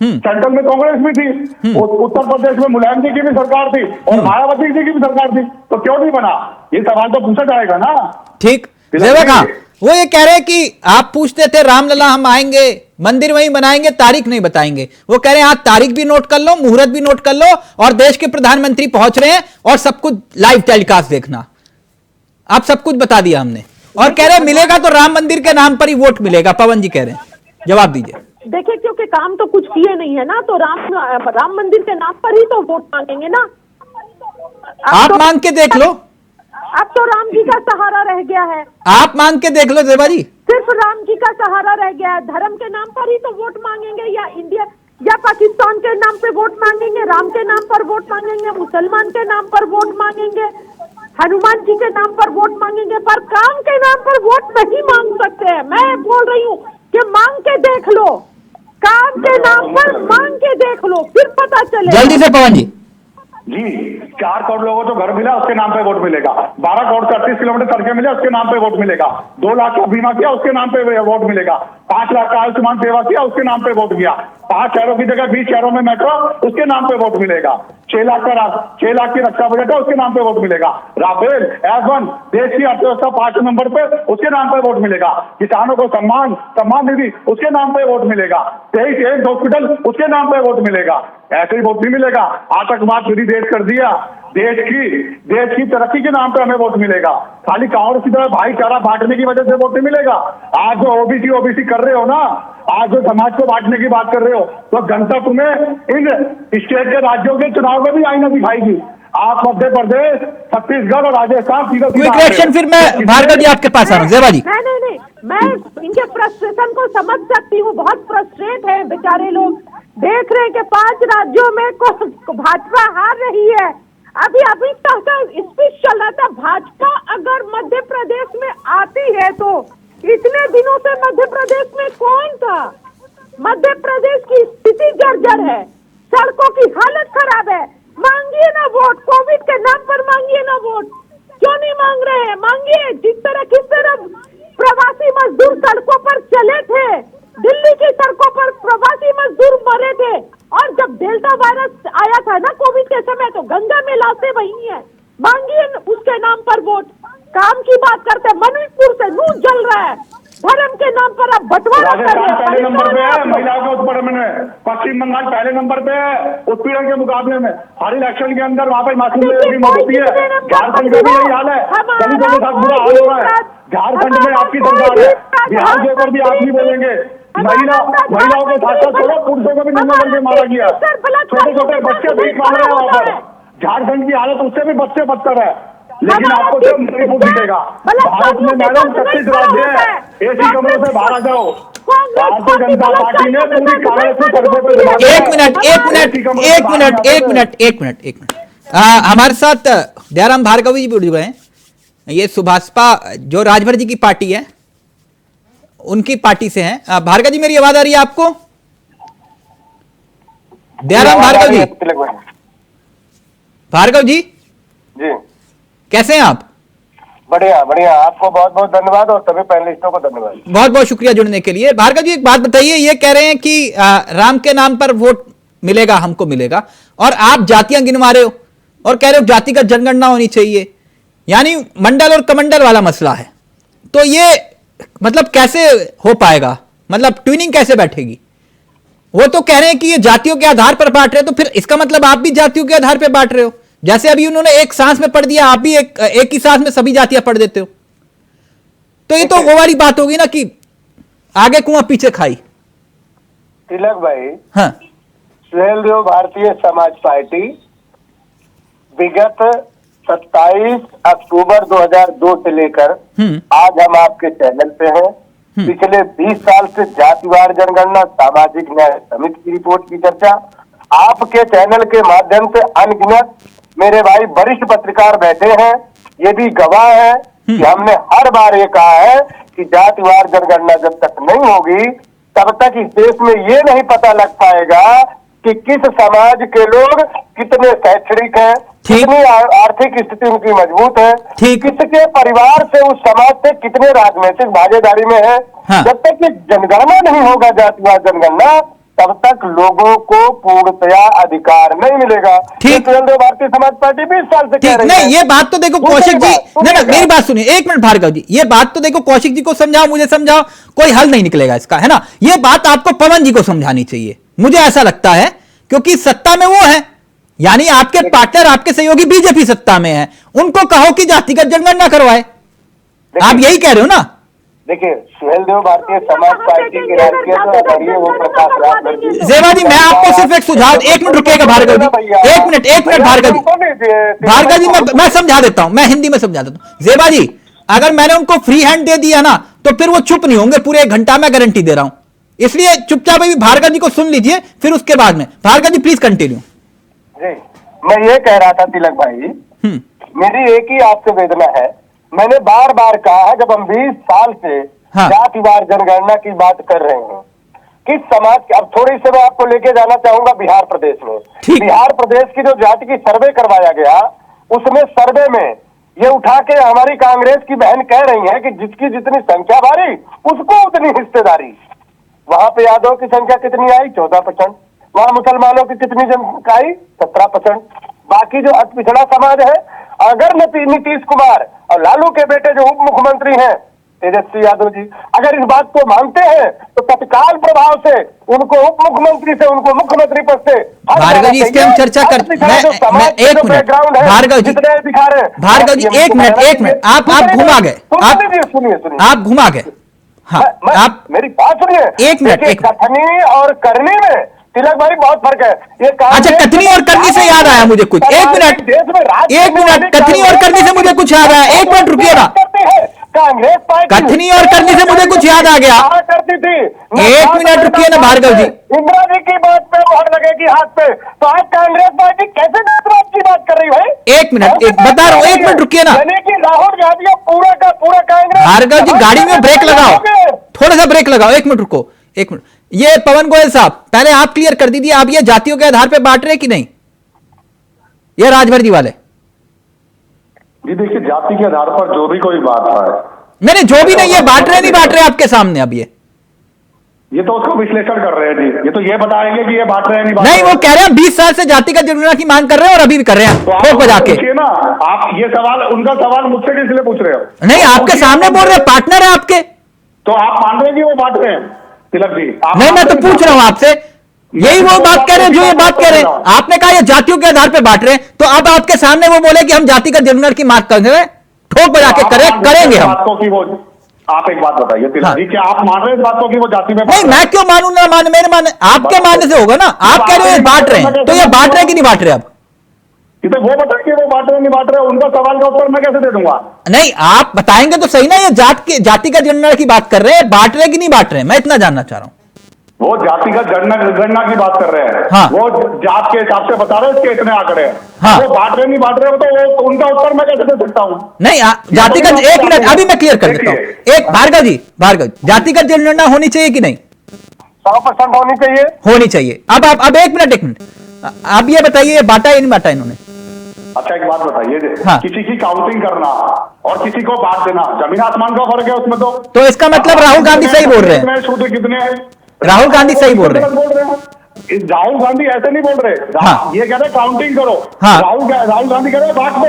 सेंट्रल में कांग्रेस भी थी, उत्तर प्रदेश में मुलायम जी की भी सरकार थी और मायावती जी की भी सरकार थी, तो क्यों नहीं बना? ये सवाल तो पूछा जाएगा ना। ठीक, सेवक हाँ, वो ये कह रहे हैं कि आप पूछते थे रामलला हम आएंगे, मंदिर वहीं बनाएंगे, तारीख नहीं बताएंगे। वो कह रहे हैं आज तारीख भी नोट कर लो, मुहूर्त भी नोट कर लो, और देश के प्रधानमंत्री पहुंच रहे हैं और सब कुछ लाइव टेलीकास्ट देखना। आप सब कुछ बता दिया हमने, और कह रहे हैं मिलेगा तो राम मंदिर के नाम पर ही वोट मिलेगा। पवन जी कह रहे हैं, जवाब दीजिए। देखिए, क्योंकि काम तो कुछ किए नहीं है ना, तो राम मंदिर के नाम पर ही तो वोट मांगेंगे ना। आप मांग के देख लो, अब तो राम जी का सहारा रह गया है। आप मांग के देख लो देवा जी, सिर्फ राम जी का सहारा रह गया है। धर्म के नाम पर ही तो वोट मांगेंगे, या इंडिया या पाकिस्तान के नाम पे वोट मांगेंगे, राम के नाम पर वोट मांगेंगे, मुसलमान के नाम पर वोट मांगेंगे, हनुमान जी के नाम पर वोट मांगेंगे, पर काम के नाम पर वोट नहीं मांग सकते हैं। मैं बोल रही हूँ कि मांग के देख लो, काम के नाम पर मांग के देख लो, फिर पता चले। जल्दी से पवन जी 4 करोड़ लोगों को घर मिला उसके नाम पे वोट मिलेगा, 12 करोड़ 38 किलोमीटर सड़कें मिले उसके नाम पे वोट मिलेगा, 2 लाख का बीमा किया उसके नाम पे वोट मिलेगा, 5 लाख का आयुष्मान सेवा किया उसके नाम पे वोट किया, 5 शहरों की जगह 20 शहरों में मेट्रो उसके नाम पे वोट मिलेगा, 6 लाख की रक्षा बजट है उसके नाम पे वोट मिलेगा, राफेल F1 देश की अर्थव्यवस्था 5 नंबर पे उसके नाम पे वोट मिलेगा, किसानों को सम्मान निधि उसके नाम पे वोट मिलेगा, 23 एम्स हॉस्पिटल उसके नाम पे वोट मिलेगा। ऐसे ही वोट नहीं मिलेगा। आतंकवाद फ्री देश कर दिया, देश की तरक्की के नाम पे हमें वोट मिलेगा। खाली कांग्रेस की तरह भाईचारा बांटने की वजह से वोट नहीं मिलेगा। आज जो ओबीसी कर रहे हो ना, आज जो समाज को बांटने की बात कर रहे हो, तो जनता तुम्हें इन स्टेट के राज्यों के चुनाव में भी आईना दिखाएगी। आप मध्य प्रदेश, छत्तीसगढ़ और राजस्थान सीधा क्विक रिएक्शन, फिर मैं भार्गव जी आपके पास आ रहा हूं। जेबा जी, नहीं, मैं इनके फ्रस्ट्रेशन को समझ सकती हूँ। बहुत फ्रस्ट्रेट है बेचारे लोग, देख रहे हैं कि 5 राज्यों में भाजपा हार रही है। अभी तक का स्पीच चल रहा था, भाजपा अगर मध्य प्रदेश में आती है तो इतने दिनों से मध्य प्रदेश में कौन था? मध्य प्रदेश की स्थिति जर्जर है, सड़कों की हालत खराब है। मांगिए ना वोट, कोविड के नाम पर मांगिए ना वोट। क्यों नहीं मांग रहे हैं? मांगिए। किस तरह प्रवासी मजदूर सड़कों पर चले थे, दिल्ली की सड़कों पर प्रवासी मजदूर मरे थे, और जब डेल्टा वायरस आया था ना कोविड के समय, तो गंगा में लाशें बही हैं। मांगिए उसके नाम पर वोट। काम की बात करते, मणिपुर से नून जल रहा है, धर्म के नाम पर आप बंटवारा कर रहे राजस्थान हैं। पहले नंबर पे है परेशान हैं आप महिलाओं के उत्पीड़न में, पश्चिम बंगाल पहले नंबर पे है उत्पीड़न के मुकाबले में, हर इलेक्शन के अंदर वहाँ पे मासूम देखिए, की मौत होती है। कोई कितने नंबर झारखंड पर में भी हो, यही हाल है, हमारा दलितों के साथ बुरा हाल हो रहा है। झारखंड में आपकी सरकार है, बिहार के ऊपर भी आप नहीं बोलेंगे। महिलाओं के साथ साथ छोड़ो, पुरुषों को भी नंगा करके मारा गया, छोटे छोटे बच्चे भीख मांग रहे हैं वहाँ पर। झारखंड की हालत उससे भी बच्चे बदतर है, लेकिन आपको सिर्फ मणिपुर दिखेगा। भारत में मैडम 36 राज्य है, एसी कमरों से बाहर आ जाओ। भारतीय जनता पार्टी ने पूरी कांग्रेस को सड़कों पर जमा दिया है। एक मिनट हमारे साथ दयाराम भार्गवी जी भी जुड़ गए हैं। ये सुभाषपा जो राजभर जी की पार्टी है उनकी पार्टी से हैं। भार्गव जी, मेरी आवाज आ रही है आपको? दयाराम भार्गव जी, भार्गव जी जी कैसे हैं आप? बढ़िया बढ़िया, आपको बहुत बहुत धन्यवाद और सभी पैनलिस्टों को धन्यवाद। बहुत बहुत शुक्रिया जुड़ने के लिए। भार्गव जी, एक बात बताइए, ये कह रहे हैं कि राम के नाम पर वोट मिलेगा, हमको मिलेगा, और आप जातियां गिनवा रहे हो और कह रहे हो जातिगत जनगणना होनी चाहिए, यानी मंडल और कमंडल वाला मसला है। तो ये मतलब कैसे हो पाएगा? मतलब ट्यूनिंग कैसे बैठेगी? वो तो कह रहे हैं कि ये जातियों के आधार पर बांट रहे हैं, तो फिर इसका मतलब आप भी जातियों के आधार पर बांट रहे हो। जैसे अभी उन्होंने एक सांस में पढ़ दिया, आप भी एक ही सांस में सभी जातियां पढ़ देते हो। तो ये तो वो वाली बात होगी ना कि आगे कुआं पीछे खाई। तिलक भाई, हाँ, सुहेल देव भारतीय समाज पार्टी विगत 27 अक्टूबर 2002 से लेकर आज हम आपके चैनल पे हैं। पिछले 20 साल से जातिवार जनगणना, सामाजिक न्याय समिति की रिपोर्ट की चर्चा आपके चैनल के माध्यम से अनगिनत मेरे भाई वरिष्ठ पत्रकार बैठे हैं, ये भी गवाह है कि हमने हर बार ये कहा है कि जातिवार जनगणना जब तक नहीं होगी तब तक इस देश में ये नहीं पता लग पाएगा कि किस समाज के लोग कितने शैक्षणिक हैं, कितनी आर्थिक स्थिति उनकी मजबूत है, किसके परिवार से उस समाज से कितने राजनीतिक भागीदारी में है। हाँ। जब तक ये जनगणना नहीं होगा, जातिवार जनगणना, तब तक लोगों को पूर्णतया अधिकार नहीं मिलेगा। ठीक, भारतीय समाज पार्टी 20 साल से कह रही है। नहीं, ये बात तो देखो कौशिक जी, नहीं, मेरी बात सुनिए एक मिनट भार्गव जी, ये बात तो देखो कौशिक जी को समझाओ, मुझे समझाओ, कोई हल नहीं निकलेगा इसका, है ना। ये बात आपको पवन जी को समझानी चाहिए, मुझे ऐसा लगता है, क्योंकि सत्ता में वो है, यानी आपके पार्टनर, आपके सहयोगी बीजेपी सत्ता में है, उनको कहो कि जातिगत जनगणना करवाए। आप यही कह रहे हो ना? देखिए, सुहेल देव भारतीय समाज पार्टी के राष्ट्रीय अध्यक्ष वो प्रकाश राज जेवा जी, मैं आपको सिर्फ एक सुझाव, एक मिनट रुकिएगा भार्गव जी, एक मिनट भार्गव जी, मैं समझा देता हूं, मैं हिंदी में समझा देता हूं। जेवा जी, अगर मैंने उनको फ्री हैंड दे दिया ना तो फिर वो चुप नहीं होंगे पूरे 1 घंटा, मैं गारंटी दे रहा हूं। इसलिए चुपचाप अभी भार्गव जी को सुन लीजिए, फिर उसके बाद में भार्गव जी प्लीज कंटिन्यू। जी, मैं ये कह रहा था तिलक भाई, मेरी एक ही आपसे वेदना है, मैंने बार बार कहा है, जब हम 20 साल से जातिवार जनगणना की बात कर रहे हैं, किस समाज के, अब थोड़ी से मैं आपको लेके जाना चाहूंगा बिहार प्रदेश में। बिहार प्रदेश की जो जाति की सर्वे करवाया गया, उसमें सर्वे में ये उठा के हमारी कांग्रेस की बहन कह रही है कि जिसकी जितनी संख्या भारी उसको उतनी हिस्सेदारी। वहां पे यादव की संख्या कितनी आई? 14%। वहां मुसलमानों की कितनी जनसंख्या आई? 17%। बाकी जो अति पिछड़ा समाज है, अगर नीतीश कुमार और लालू के बेटे जो उप मुख्यमंत्री हैं तेजस्वी यादव जी, अगर इस बात को मानते हैं तो तत्काल प्रभाव से उनको उप मुख्यमंत्री से उनको मुख्यमंत्री पद से भार्गव जी, इसके हम चर्चा कर, मैं एक मिनट भार्गव जी, भार्गव जी एक मिनट, आप घुमा गए, आप घुमा गए। हाँ, आप मेरी बात सुनिए, एक मिनट, कथनी और करनी में तिलक भाई बहुत फर्क है। ये अच्छा, कथनी और करनी से याद आया मुझे कुछ, एक मिनट, कथनी और करनी से मुझे कुछ याद आया, एक मिनट रुकिए ना। कांग्रेस पार्टी कथनी और करनी से मुझे कुछ याद आ गया, करती थी। एक मिनट रुकिए ना भार्गव जी। इंदिरा जी की बात पे मोहर लगेगी हाथ पे, तो आज कांग्रेस पार्टी कैसे जातिवाद की बात कर रही है? एक मिनट, बता रहा हूँ, एक मिनट रुकिए ना। यानी कि राहुल गांधी पूरा का पूरा कांग्रेस। भार्गव जी, गाड़ी में ब्रेक लगाओ, थोड़ा सा ब्रेक लगाओ, एक मिनट रुको, एक मिनट। ये पवन गोयल साहब, पहले आप क्लियर कर दीजिए, आप ये जातियों के आधार पे बांट रहे कि नहीं, ये राजभर जी वाले? जी देखिए, जाति के आधार पर जो भी कोई बात है, नहीं, जो भी नहीं, ये बांट रहे नहीं बांट रहे आपके सामने अब ये तो उसका विश्लेषण कर रहे हैं जी, ये तो ये बताएंगे कि ये बांट रहे हैं नहीं, वो कह रहे हैं 20 साल से जातिगत जनगणना की मांग कर रहे हैं और अभी भी कर रहे हैं, ठोक बजा के ना। आप ये सवाल, उनका सवाल मुझसे किस लिए पूछ रहे हो? नहीं, आपके सामने बोल रहे हैं, पार्टनर है आपके, तो आप मान रहे हैं कि वो बांट रहे हैं तिलक जी? नहीं, मैं तो पूछ रहा हूं आपसे, यही वो बात कह रहे हैं जो ये बात कह रहे हैं। आपने कहा ये जातियों के आधार पर बांट रहे हैं, तो अब आपके सामने वो बोले कि हम जातिगत जनगणना की मांग कर रहे हैं, ठोक बजा के करेंगे हम। आप एक बात बताइए तिलक जी, क्या आप मान रहे हैं इस बात को कि वो जाति में? नहीं, मैं क्यों मानूं ना माने, मेरे माने आपके मानने से होगा ना। आप कह रहे हो ये बांट रहे हैं, तो ये बांट रहे हैं कि नहीं बांट रहे? अब ये तो वो बताए कि वो बांट रहे नहीं बांट रहे, उनका सवाल का उत्तर मैं कैसे दे दूंगा? नहीं, आप बताएंगे तो सही ना। ये जातिगत जनगणना की बात कर रहे हैं, बांट रहे हैं कि नहीं बांट रहे हैं, मैं इतना जानना चाह रहा हूं। वो जातिगत गणना की बात कर रहे हैं। हाँ। वो जात के हिसाब से बता रहे हैं इसके इतने आंकड़े हैं। हाँ। वो बांट रहे नहीं बांट रहे, तो उनका उत्तर मैं कैसे दे सकता हूँ? नहीं, जातिगत, एक मिनट, अभी मैं क्लियर कर देता हूं। एक भार्गव, जातिगत जनगणना होनी चाहिए कि नहीं? 100% होनी चाहिए। होनी चाहिए। अब एक मिनट, अब ये बताइए, ये बांटा या नहीं बांटा इन्होंने? अच्छा एक बात बताइए, हाँ। किसी की काउंटिंग करना और किसी को बांट देना जमीन आसमान का फर्क है उसमें। तो इसका मतलब राहुल गांधी सही बोल रहे हैं। कितने राहुल गांधी सही बोल रहे हैं। राहुल गांधी ऐसे नहीं बोल रहे। हाँ। ये कह रहे काउंटिंग करो। हाँ। राहुल गांधी कह रहे बांट दो।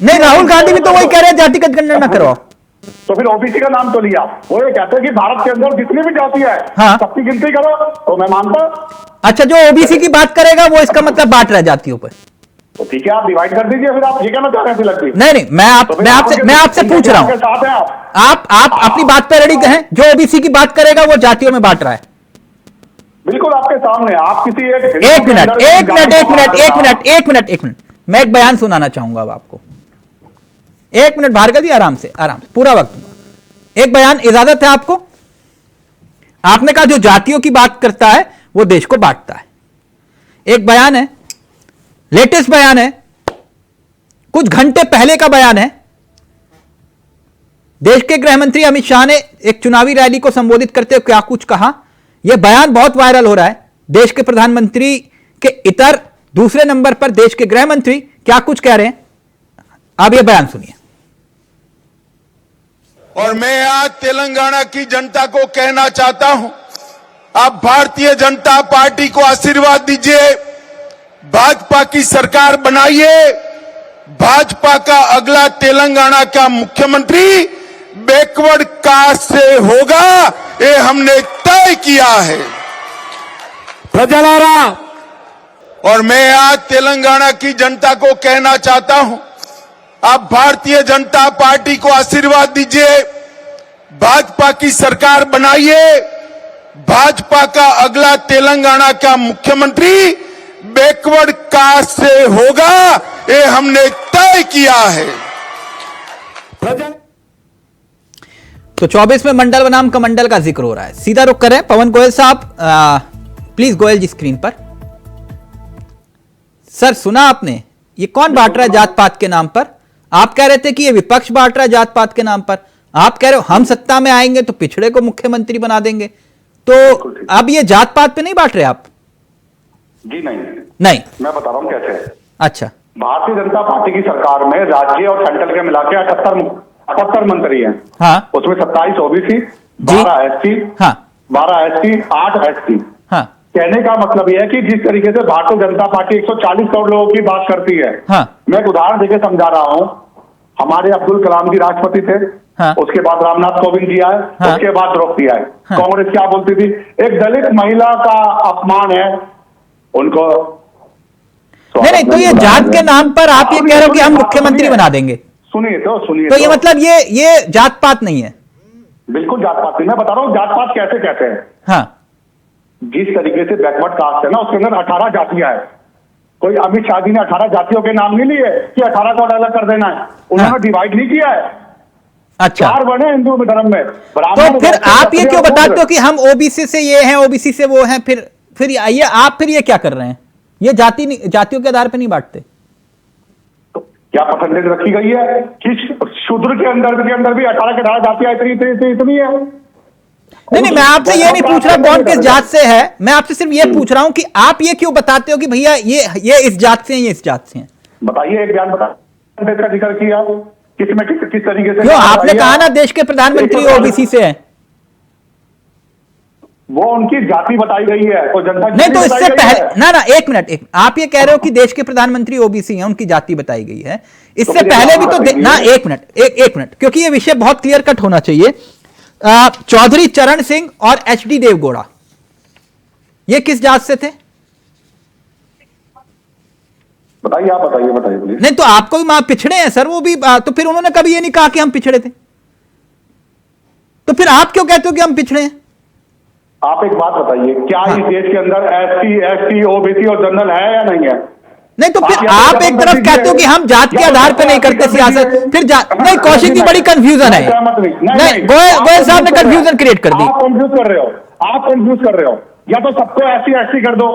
नहीं, राहुल गांधी भी तो वही कह रहे हैं जातिगत जनगणना करवाओ। तो फिर ओबीसी का नाम तो लिया। वो ये कहते हैं कि भारत के अंदर जितनी भी जातियां है, हाँ। सबकी गिनती करो, तो मैं मानता। अच्छा, जो ओबीसी की बात करेगा वो इसका मतलब बांट रहा है जातियों पर। तो ठीक है, आप डिवाइड कर दीजिए। फिर आप ये कहना चाह रहे हैं तिलक जी? नहीं, मैं आपसे पूछ रहा हूं, साथ हैं आप अपनी बात पर रेडी हैं? जो ओबीसी की बात करेगा वो जातियों में बांट रहा है। बिल्कुल आपके सामने। आप किसी एक मिनट, मैं एक बयान सुनाना चाहूंगा अब आपको। एक मिनट भार्गव जी, आराम से पूरा वक्त दूंगा। एक बयान, इजाजत है आपको? आपने कहा जो जातियों की बात करता है वो देश को बांटता है। एक बयान है, लेटेस्ट बयान है, कुछ घंटे पहले का बयान है। देश के गृह मंत्री अमित शाह ने एक चुनावी रैली को संबोधित करते हुए क्या कुछ कहा, यह बयान बहुत वायरल हो रहा है। देश के प्रधानमंत्री के इतर दूसरे नंबर पर देश के गृह मंत्री क्या कुछ कह रहे हैं, अब यह बयान सुनिए। और मैं आज तेलंगाना की जनता को कहना चाहता हूं, आप भारतीय जनता पार्टी को आशीर्वाद दीजिए, भाजपा की सरकार बनाइए। भाजपा का अगला तेलंगाना का मुख्यमंत्री बैकवर्ड कास्ट से होगा, ये हमने तय किया है। प्रजलारा, और मैं आज तेलंगाना की जनता को कहना चाहता हूं, आप भारतीय जनता पार्टी को आशीर्वाद दीजिए, भाजपा की सरकार बनाइए। भाजपा का अगला तेलंगाना का मुख्यमंत्री बैकवर्ड कास्ट से होगा, ये हमने तय किया है। तो 24 में मंडल बनाम कमंडल का जिक्र हो रहा है। सीधा रुख करें पवन गोयल साहब, प्लीज गोयल जी स्क्रीन पर। सर सुना आपने, ये कौन बांट रहा है जात पात के नाम पर? आप कह रहे थे कि ये विपक्ष बांट रहा है जात पात के नाम पर, आप कह रहे हो हम सत्ता में आएंगे तो पिछड़े को मुख्यमंत्री बना देंगे। तो अब ये जात पात पे नहीं बांट रहे आप? जी नहीं, मैं बता रहा हूं कैसे। अच्छा, भारतीय जनता पार्टी की सरकार में राज्य और सेंट्रल के मिला के 78 मंत्री हैं। हाँ। उसमें 27 ओबीसी, 12 एससी, हाँ। 12 एसटी, 8 एसटी। हाँ। कहने का मतलब यह है कि जिस तरीके से भारतीय जनता पार्टी 140 करोड़ लोगों की बात करती है, हाँ। मैं एक उदाहरण देकर समझा रहा हूं। हमारे अब्दुल कलाम जी राष्ट्रपति थे। हाँ। उसके बाद रामनाथ कोविंद जी आए। हाँ। उसके बाद द्रौपदी आए। हाँ। कांग्रेस क्या बोलती थी, एक दलित महिला का अपमान है उनको। नहीं, तो ये जात के नाम पर आप ये कह रहे हो कि हम मुख्यमंत्री बना देंगे? सुनिए तो ये मतलब ये जात पात नहीं है? बिल्कुल जात पात नहीं। मैं बता रहा हूँ जात पात कैसे कहते हैं। हाँ। जिस तरीके से बैकवर्ड कास्ट है ना, उसके अंदर 18 जातियां हैं। कोई अमित शाह जी ने 18 जातियों के नाम नहीं लिए कि 18 को अलग कर देना है। उन्होंने डिवाइड नहीं किया है। अच्छा, 4 वर्ण है हिंदू धर्म में। तो फिर आप ये क्यों बताते हो कि हम ओबीसी से ये हैं, ओबीसी से वो हैं? फिर ये आप ये क्या कर रहे हैं? ये जातियों के आधार पर नहीं बांटते? तो क्या परसेंटेज रखी गई है कि शूद्र के अंदर भी 18 के 18 जातियां इतनी है? नहीं, मैं आपसे ये नहीं पूछ रहा कौन किस जात से है, मैं आपसे सिर्फ ये पूछ रहा हूं कि आप ये क्यों बताते हो कि भैया ये इस जात से हैं, ये इस जात से हैं? बताइए, एक बयान का जिक्र किया किसमें किस तरीके से? क्यों आपने कहा ना देश के प्रधानमंत्री ओबीसी से है, वो उनकी जाति बताई गई है तो जनता नहीं, तो इससे पहले ना एक मिनट, आप ये कह रहे हो कि देश के प्रधानमंत्री ओबीसी हैं, उनकी जाति बताई गई है। इससे पहले भी तो ना एक मिनट, क्योंकि ये विषय बहुत क्लियर कट होना चाहिए। चौधरी चरण सिंह और एचडी देवगौड़ा, ये किस जात से थे? बताइए, आप बताइए प्लीज। नहीं तो आपको भी वहां पिछड़े हैं सर, वो भी तो फिर उन्होंने कभी ये नहीं कहा कि हम पिछड़े थे, तो फिर आप क्यों कहते हो कि हम पिछड़े हैं? आप एक बात बताइए, क्या इस देश के अंदर एससी, एसटी, ओबीसी और जनरल है या नहीं है? नहीं तो फिर आप एक तरफ कहते हो कि हम जात के आधार पे नहीं करते सियासत, फिर नहीं, कौशिक जी बड़ी कंफ्यूजन है। नहीं, गोयल साहब ने कंफ्यूजन क्रिएट कर दी। आप कंफ्यूज कर रहे हो, या तो सबको एससी एसटी कर दो,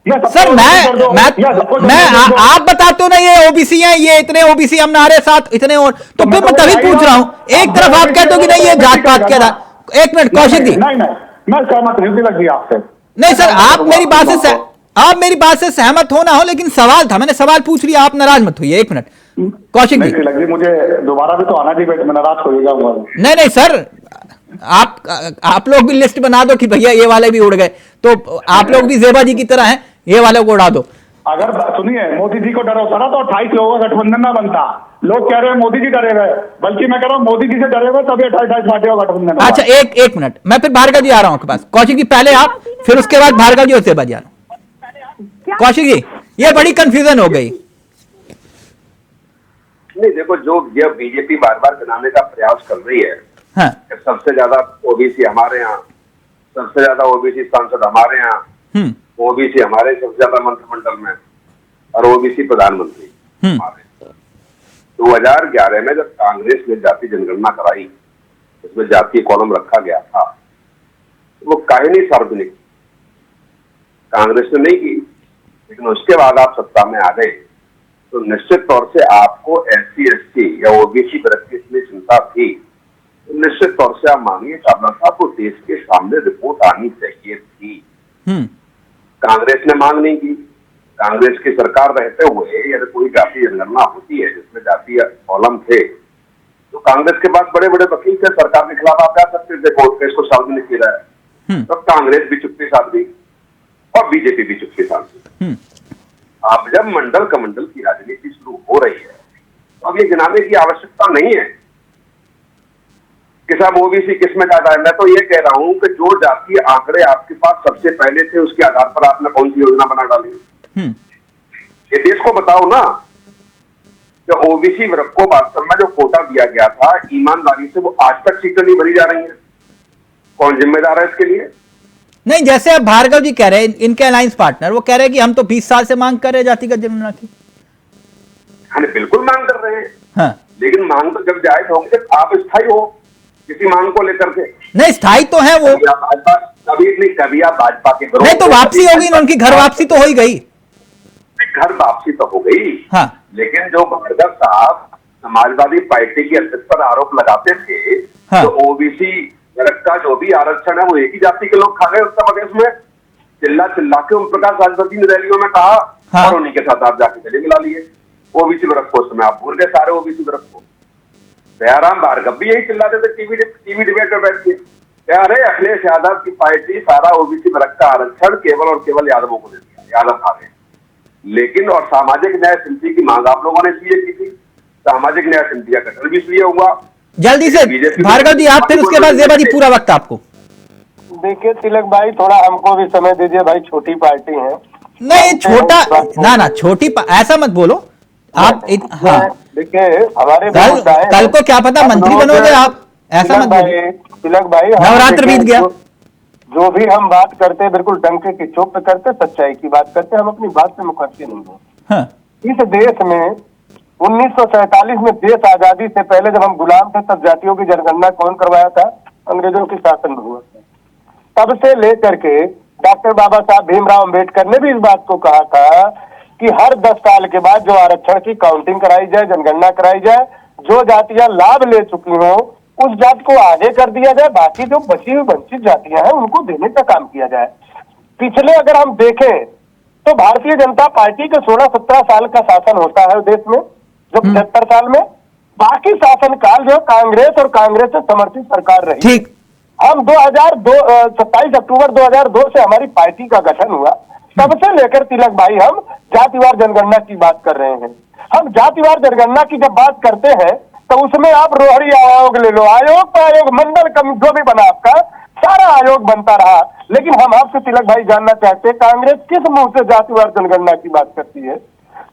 या सर मैं आप बताते हो ना ये ओबीसी हैं, ये इतने ओबीसी हम नारे साथ इतने, और तो फिर मैं तभी पूछ रहा हूं, एक तरफ आप कहते हो कि नहीं ये जात पात के आधार। एक मिनट कौशिक जी, नहीं मैं सहमत नहीं लगी आपसे। नहीं सर, आप मेरी बात से सहमत हो ना हो, लेकिन सवाल था, मैंने सवाल पूछ लिया, आप नाराज मत होइए। एक मिनट कौशिक जी, लगी मुझे दोबारा भी तो आना डिबेट में, नाराज होइएगा। नहीं सर, आप लोग भी लिस्ट बना दो कि भैया ये वाले भी उड़ गए, तो आप लोग भी जेबा जी की तरह हैं, ये वाले को उड़ा दो। अगर सुनिए, मोदी जी को डर होता ना तो 28 लोगों का गठबंधन ना बनता। लोग कह रहे हैं मोदी जी डरे हुए, बल्कि मैं कह रहा हूं मोदी जी से डरे हुए तभी 28 पार्टियों का गठबंधन। अच्छा एक मिनट, मैं फिर भार्गव जी आ रहा हूं आपके पास। कौशिक जी पहले आप, फिर उसके बाद भार्गव जी और सेबा जी आ रहा हूं। कौशिक जी, ये बड़ी कंफ्यूजन हो गई। नहीं देखो, जो ये बीजेपी बार बार बनाने का प्रयास कर रही है, हाँ, सबसे ज्यादा ओबीसी हमारे यहाँ, सबसे ज्यादा ओबीसी सांसद हमारे यहाँ, ओबीसी हमारे सबसे ज्यादा मंत्रिमंडल में, और ओबीसी प्रधानमंत्री हमारे। 2011 में जब कांग्रेस ने जाति जनगणना कराई, उसमें जातीय कॉलम रखा गया था, वो काहे नहीं सार्वजनिक, कांग्रेस ने नहीं की। लेकिन उसके बाद आप सत्ता में आ गए तो निश्चित तौर से आपको एससी एसटी या ओबीसी वर्ग की इतनी चिंता थी, तो निश्चित तौर से आप मानिए चावला साहब को देश के सामने रिपोर्ट आनी चाहिए थी। कांग्रेस ने मांग नहीं की। कांग्रेस की सरकार रहते हुए यदि कोई जातीय जनगणना होती है जिसमें जातीय कॉलम थे, तो कांग्रेस के पास बड़े बड़े वकील थे, सरकार के खिलाफ आप जा सकते थे कोर्ट केस को सार्वजनिक किया है। तो कांग्रेस भी चुप्पी साध गई और बीजेपी भी चुप्पी साध गई। अब जब मंडल कमंडल की राजनीति शुरू हो रही है तो अब ये गिनाने की आवश्यकता नहीं है कि साहब ओबीसी किसमें ज्यादा है। मैं तो ये कह रहा हूं कि जो जातीय आंकड़े आपके पास सबसे पहले थे उसके आधार पर आपने कौन सी योजना बना डाली, ये देश को बताओ ना। जो ओबीसी वर्ग को वास्तव में जो कोटा दिया गया था ईमानदारी से, वो आज तक सीटें नहीं भरी जा रही है। कौन जिम्मेदार है इसके लिए? नहीं, जैसे अब भार्गव जी कह रहे हैं, इनके अलायंस पार्टनर, वो कह रहे हैं कि हम तो 20 साल से मांग कर रहे हैं जातिगत जनगणना की। हाँ, बिल्कुल मांग कर रहे हैं। हाँ, लेकिन मांग तो जब जायज होंगे जब आप स्थायी हो किसी मांग को लेकर के। नहीं, स्थायी तो है वो, कभी आप भाजपा के नहीं तो वापसी होगी ना, उनकी घर वापसी तो हो ही गई। घर वापसी तो हो गई। हाँ, लेकिन जो भार्गव साहब समाजवादी पार्टी के अध्यक्ष पर आरोप लगाते थे, हाँ, तो ओबीसी वर्ग का जो भी आरक्षण है वो एक ही जाति के लोग खा गए उत्तर प्रदेश में। चिल्ला चिल्ला के ओम प्रकाश राजवती ने रैलियों में कहा, हाँ, और उन्हीं के साथ आप जाके गले मिला लिए ओबीसी वर्ग को। उस समय आप भूल गए सारे ओबीसी वर्ग को। दयाराम भार्गव भी यही चिल्लाते थे टीवी डिबेट में बैठ के, अरे अखिलेश यादव की पार्टी सारा ओबीसी वर्ग का आरक्षण केवल और केवल यादवों को दे दिया, यादव खा गए। लेकिन और सामाजिक न्याय समिति की मांग आप लोगों ने इसलिए की थी, सामाजिक न्याय समिति का गठन भी इसलिए हुआ। जल्दी से भार्गव जी आप, फिर उसके बाद जेबा जी, पूरा वक्त आपको। देखिए तिलक भाई, थोड़ा हमको भी समय दीजिए भाई, छोटी पार्टी है। नहीं छोटा ना छोटी, ऐसा मत बोलो आप। हाँ, देखिए हमारे कल को क्या पता मंत्री बनोगे आप, ऐसा मत बोलिए। तिलक भाई, नवरात्र बीत गया। जो भी हम बात करते हैं बिल्कुल डंके की चोट पे करते, सच्चाई की बात करते, हम अपनी बात से मुखर्ची नहीं है। हाँ, इस देश में 1947 में देश आजादी से पहले जब हम गुलाम थे तब जातियों की जनगणना कौन करवाया था? अंग्रेजों की शासन में हुआ था। तब से लेकर के डॉक्टर बाबा साहब भीमराव अंबेडकर ने भी इस बात को कहा था कि हर 10 साल के बाद जो आरक्षण की काउंटिंग कराई जाए, जनगणना कराई जाए, जो जातियां लाभ ले चुकी हों उस जाति को आगे कर दिया जाए, बाकी जो बची हुई वंचित जातियां हैं उनको देने का काम किया जाए। पिछले अगर हम देखें तो भारतीय जनता पार्टी के 16-17 साल का शासन होता है देश में, जो 75 साल में, बाकी शासन काल जो कांग्रेस और कांग्रेस से समर्थित सरकार रही। ठीक, हम 27 अक्टूबर 2002 से हमारी पार्टी का गठन हुआ, तब से लेकर तिलक भाई हम जातिवार जनगणना की बात कर रहे हैं। हम जातिवार जनगणना की जब बात करते हैं तो उसमें आप रोहड़ी आयोग ले लो, आयोग तो आयोग, मंडल कम जो भी बना आपका, सारा आयोग बनता रहा। लेकिन हम आपसे तिलक भाई जानना चाहते हैं, कांग्रेस किस मुंह से जातिवार जनगणना की बात करती है?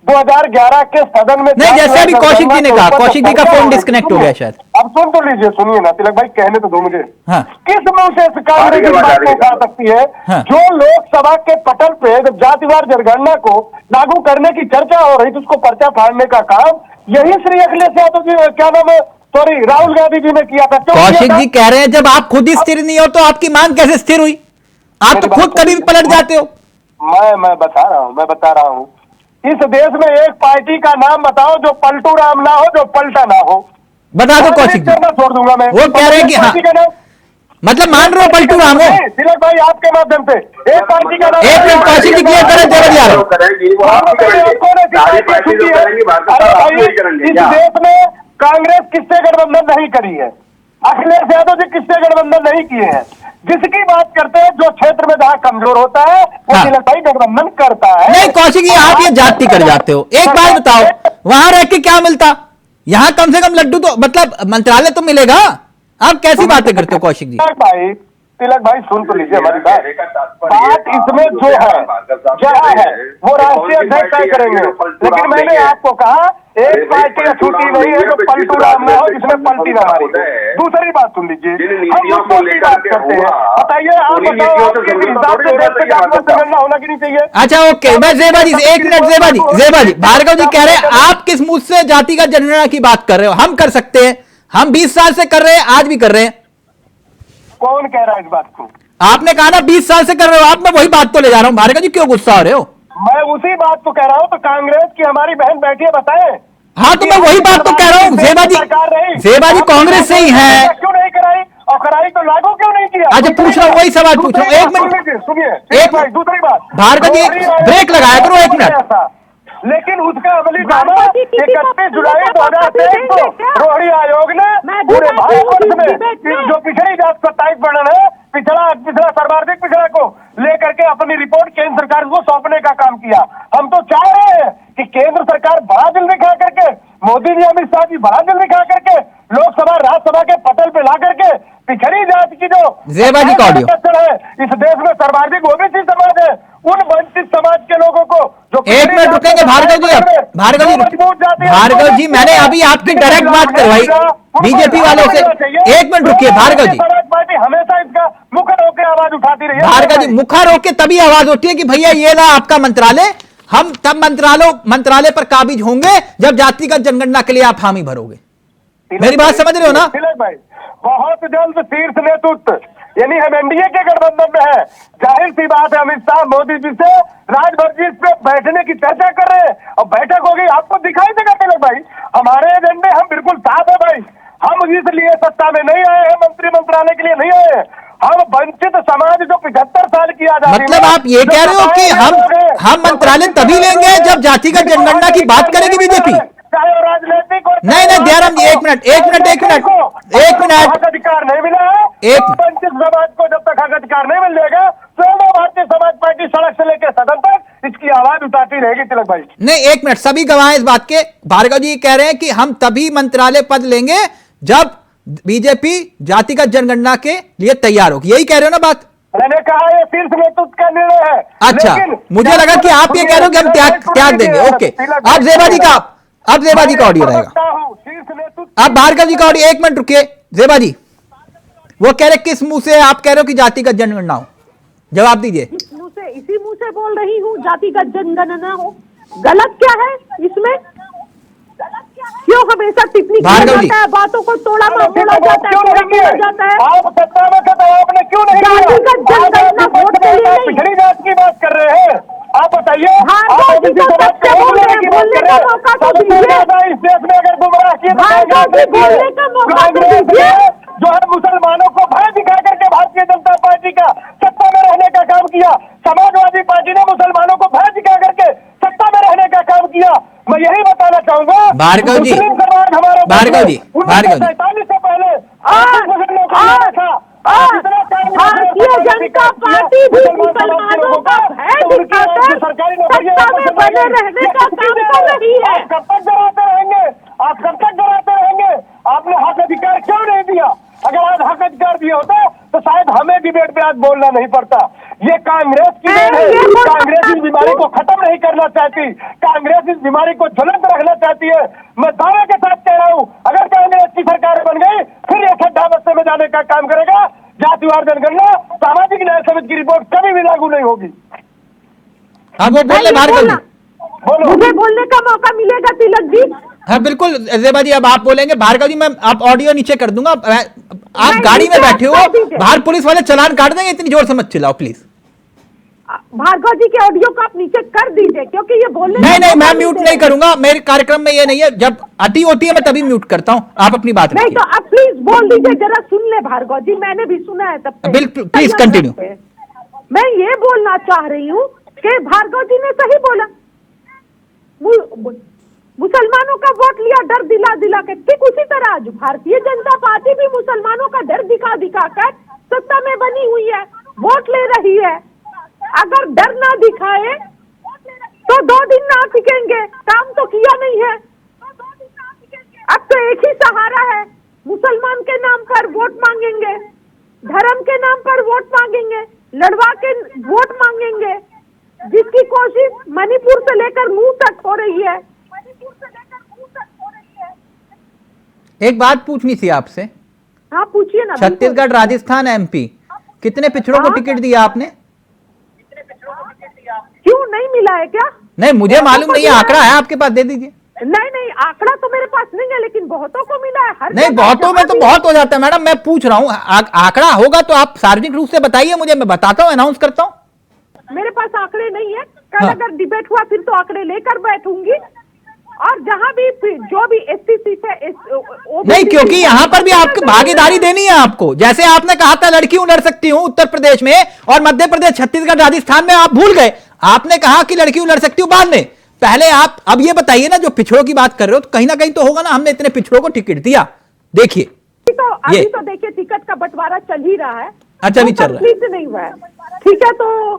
2011 के सदन में नहीं, जैसे अभी कौशिक जी ने कहा, कौशिक जी का फोन डिस्कनेक्ट हो गया शायद। अब सुन तो लीजिए, सुनिए ना तिलक भाई, कहने तो दो मुझे। हाँ। किस मुंह से कांग्रेस इस बात को उठा सकती है? हाँ। जो लोकसभा के पटल पे जब जातिवार जनगणना को लागू करने की चर्चा हो रही थी, उसको पर्चा फाड़ने का काम यही श्री अखिलेश यादव जी, क्या नाम है, सॉरी, राहुल गांधी जी ने किया था। कौशिक जी कह रहे हैं जब आप खुद ही स्थिर नहीं हो तो आपकी मांग कैसे स्थिर हुई? आप तो खुद कभी भी पलट जाते हो। मैं बता रहा हूँ, इस देश में एक पार्टी का नाम बताओ जो पलटू राम ना हो, जो पलटा ना हो। बता दो कौशिक जी। छोड़ दूंगा मैं। वो कह रहे हैं कि हाँ, मतलब मान रहे हो पलटू राम हो। तिलक भाई आपके माध्यम से एक पार्टी का नाम, एक मिनट कौशिक जी क्लियर करें, जय बलियारो। इस देश में कांग्रेस किससे गठबंधन नहीं करी है? अखिलेश यादव जी किससे गठबंधन नहीं किए हैं? जिसकी बात करते हैं, जो क्षेत्र में जहां कमजोर होता है वो तिलक भाई गठबंधन करता है। नहीं कौशिक जी, आप ये जाति कर जाते हो। एक बात बताओ, वहां रह के क्या मिलता? यहाँ कम से कम लड्डू तो, मतलब मंत्रालय तो मिलेगा। आप कैसी बातें करते हो कौशिक जी? तिलक भाई सुन तो लीजिए हमारी बात इसमें जो है क्या है वो राष्ट्रीय अध्यक्ष तय करेंगे। लेकिन मैंने आपको कहा एक पार्टी छुट्टी नहीं है जो पलटू राम ना हो, जिसमें पलटी ना मारी। दूसरी बात सुन लीजिए, हम मुद्दों की बात करते हैं, बताइए आप बताओ आपके हिसाब से देश में जातिवार जनगणना होना कि नहीं चाहिए? अच्छा ओके, मैं जेबाजी एक मिनट, जेबाजी भार्गव जी कह रहे हैं आप किस मुझ से जातिगत जनगणना की बात कर रहे हो? हम कर सकते हैं, हम 20 साल से कर रहे हैं, आज भी कर रहे हैं। कौन कह रहा है इस बात को? आपने कहा ना 20 साल से कर रहे हो आप, मैं वही बात तो ले जा रहा हूं। भार्गव जी क्यों गुस्सा हो रहे हो? मैं उसी बात को कह रहा हूं, तो कांग्रेस की हमारी बहन बैठी है, बताएं। हाँ तो मैं वही बात तो कह रहा हूँ, जेबाजी कांग्रेस से ही है। क्यों नहीं कराई? और कराई तो लागू क्यों नहीं किया? अच्छा पूछ रहा हूँ, वही सवाल पूछ रहा हूँ। एक मिनट सुनिए, एक दूसरी बात, भार्गव जी ब्रेक लगाया करो, एक मिनट। लेकिन उसका अमली जामा 31 जुलाई 2023 को रोहड़ी आयोग ने पूरे भारतवर्ष में जो पिछड़ी जात 27 वर्णन है, पिछड़ा सर्वाधिक पिछड़ा को लेकर के अपनी रिपोर्ट केंद्र सरकार को सौंपने का काम किया। हम तो चाह रहे हैं कि केंद्र सरकार बड़ा दिल दिखा करके, मोदी जी अमित शाह जी बड़ा दिल दिखा करके लोकसभा राज्यसभा के पटल पे ला करके पिछड़ी जात की जो जेबाजी का ऑडियो है, इस देश में सर्वाधिक ओबीसी समाज है, उन वंचित समाज के लोगों को जो, एक मिनट रुकेंगे भार्गव जी, भार्गव जी मैंने अभी आपकी डायरेक्ट बात करवाई बीजेपी वालों से। एक मिनट रुकिए भार्गव जी, समाज पार्टी हमेशा इसका मुखर होकर आवाज उठाती रही है। भार्गव जी मुखर होकर तभी आवाज उठती है कि भैया ये ना आपका मंत्रालय, हम तब मंत्रालय पर काबिज होंगे जब जातिगत जनगणना के लिए आप हामी भरोगे। मेरी बात समझ रहे हो ना? भाई बहुत जल्द शीर्ष नेतृत्व, यानी हम एनडीए के गठबंधन में है, जाहिर सी बात है अमित शाह मोदी जी से राजभर जी पे बैठने की चर्चा कर रहे हैं और बैठक होगी, आपको दिखाई देगा तिलक भाई। हमारे एजेंडे हम बिल्कुल साफ है भाई, हम इसलिए सत्ता में नहीं आए हैं, मंत्री मंत्रालय के लिए नहीं आए हैं, हम वंचित समाज जो 75 साल की आजादी, मतलब आप ये कह रहे हो कि हम मंत्रालय तभी लेंगे जब जातिगत जनगणना की बात करेगी बीजेपी? चाहे राजनीतिक नहीं दयाराम जी एक मिनट हक अधिकार नहीं मिला है, वंचित समाज को जब तक हक अधिकार नहीं मिलेगा तो भारतीय समाज पार्टी सड़क से लेकर सदन तक इसकी आवाज उठाती रहेगी। तिलक भाई नहीं, एक मिनट, सभी गवाह इस बात के। भार्गव जी कह रहे हैं कि हम तभी मंत्रालय पद लेंगे जब बीजेपी जातिगत जनगणना के लिए तैयार होगी, यही कह रहे हो ना बात? मैंने कहा ये शीर्ष नेतृत्व का निर्णय है। अच्छा, मुझे लगा कि आप ये कह रहे हो कि हम त्याग देंगे। ओके, अब जेबाजी का ऑडियो रहेगा, अब भार्गव जी का ऑडियो। एक मिनट रुकिए जेबाजी, वो कह रहे किस मुंह से आप कह रहे हो कि जातिगत जनगणना हो? जवाब दीजिए। इसी मुंह से बोल रही हूँ जातिगत जनगणना हो, गलत क्या है इसमें? क्यों हमेशा टिप्पणी किया जाता है, बातों को तोड़ा मोड़ा जाता है? आप सत्ता में थे तो आपने क्यों नहीं जातिगत जनगणना वोट के लिए नहीं, पिछड़ी जात की बात कर रहे हैं। आप बताइए, बोलने का मौका तो दीजिए, इस देश में अगर गुमराह किए बोलने का मौका तो दीजिए। जो है मुसलमानों को भय दिखा करके भारतीय जनता पार्टी का सत्ता में रहने का काम किया, समाजवादी पार्टी ने मुसलमानों को भय दिखा करके सत्ता में रहने का काम किया। मैं यही बताना चाहूंगा भार्गव जी, भारतीय जनता पार्टी भी मुसलमानों का भय दिखाकर सत्ता में बने रहने का काम कर रही है। कब तक डराते रहेंगे? आप कब तक डराते रहेंगे? तो शायद हमें डिबेट पे आज बोलना नहीं पड़ता। ये कांग्रेस की देन है। कांग्रेस इस बीमारी को खत्म नहीं करना चाहती, कांग्रेस इस बीमारी को ज्वलंत रखना चाहती है। मैं दावे के साथ कह रहा हूँ, अगर कांग्रेस की सरकार बन गई फिर ये खड्डा बस्ते में जाने का काम करेगा। जातिवार जनगणना, सामाजिक न्याय समिति की रिपोर्ट कभी भी लागू नहीं होगी। हाँ, वो बोले भार्गव जी, मुझे बोलने का मौका मिलेगा तिलक जी? हाँ बिल्कुल जेबा जी, अब आप बोलेंगे। भार्गव जी, मैं आप ऑडियो नीचे कर दूंगा। आप गाड़ी में बैठे हो, बाहर पुलिस वाले चालान काट देंगे, इतनी जोर से मत चिल्लाओ प्लीज। भार्गव जी के ऑडियो को आप नीचे कर दीजिए, क्योंकि ये बोलने नहीं, मैं म्यूट नहीं करूंगा। मेरे कार्यक्रम में ये नहीं है, जब अटी होती है मैं तभी म्यूट करता हूं। आप अपनी बात नहीं, तो आप प्लीज बोल दीजिए, जरा सुन ले भार्गव जी, मैंने भी सुना है तब से। बिल्कुल, प्लीज कंटिन्यू। मैं ये बोलना चाह रही हूँ कि भार्गव जी ने सही बोला। मुसलमानों का वोट लिया डर दिला दिला के, ठीक उसी तरह आज भारतीय जनता पार्टी भी मुसलमानों का डर दिखा दिखा कर सत्ता में बनी हुई है, वोट ले रही है। अगर डर ना दिखाए तो 2 दिन ना टिकेंगे, काम तो किया नहीं है। अब तो एक ही सहारा है, मुसलमान के नाम पर वोट मांगेंगे, धर्म के नाम पर वोट मांगेंगे, लड़वा के वोट मांगेंगे, जिसकी कोशिश मणिपुर से लेकर मुंह तक हो रही है। एक बात पूछनी थी आपसे। हाँ पूछिए ना। छत्तीसगढ़, राजस्थान, एमपी, कितने पिछड़ों को टिकट दिया आपने? क्यों नहीं मिला है क्या? नहीं, मुझे मालूम नहीं है, आंकड़ा है आपके पास, दे दीजिए। नहीं, आंकड़ा तो मेरे पास नहीं है, लेकिन बहुतों को मिला है। हर नहीं, बहुतों में तो बहुत हो जाता है मैडम, मैं पूछ रहा हूँ आंकड़ा होगा तो आप सार्वजनिक रूप से बताइए मुझे, मैं बताता हूँ, अनाउंस करता हूँ। मेरे पास आंकड़े नहीं है। कल हाँ। अगर डिबेट हुआ फिर तो आंकड़े लेकर बैठूंगी। और जहां भी जो भी एससी सीट है नहीं, क्योंकि यहाँ पर भी आपकी भागीदारी देनी है आपको। जैसे आपने कहा था लड़कियां लड़ सकती हूँ उत्तर प्रदेश में और मध्य प्रदेश, छत्तीसगढ़, राजस्थान में, आप भूल गए। आपने कहा कि लड़कियां लड़ सकती हूँ बाद में, पहले आप अब ये बताइए ना, जो पिछड़ों की बात कर रहे हो तो कहीं ना कहीं तो होगा ना, हमने इतने पिछड़ों को टिकट दिया। देखिए तो अभी तो देखिए टिकट का बंटवारा चल ही रहा है। अच्छा, भी चल रहा है, नहीं हुआ है, ठीक है। तो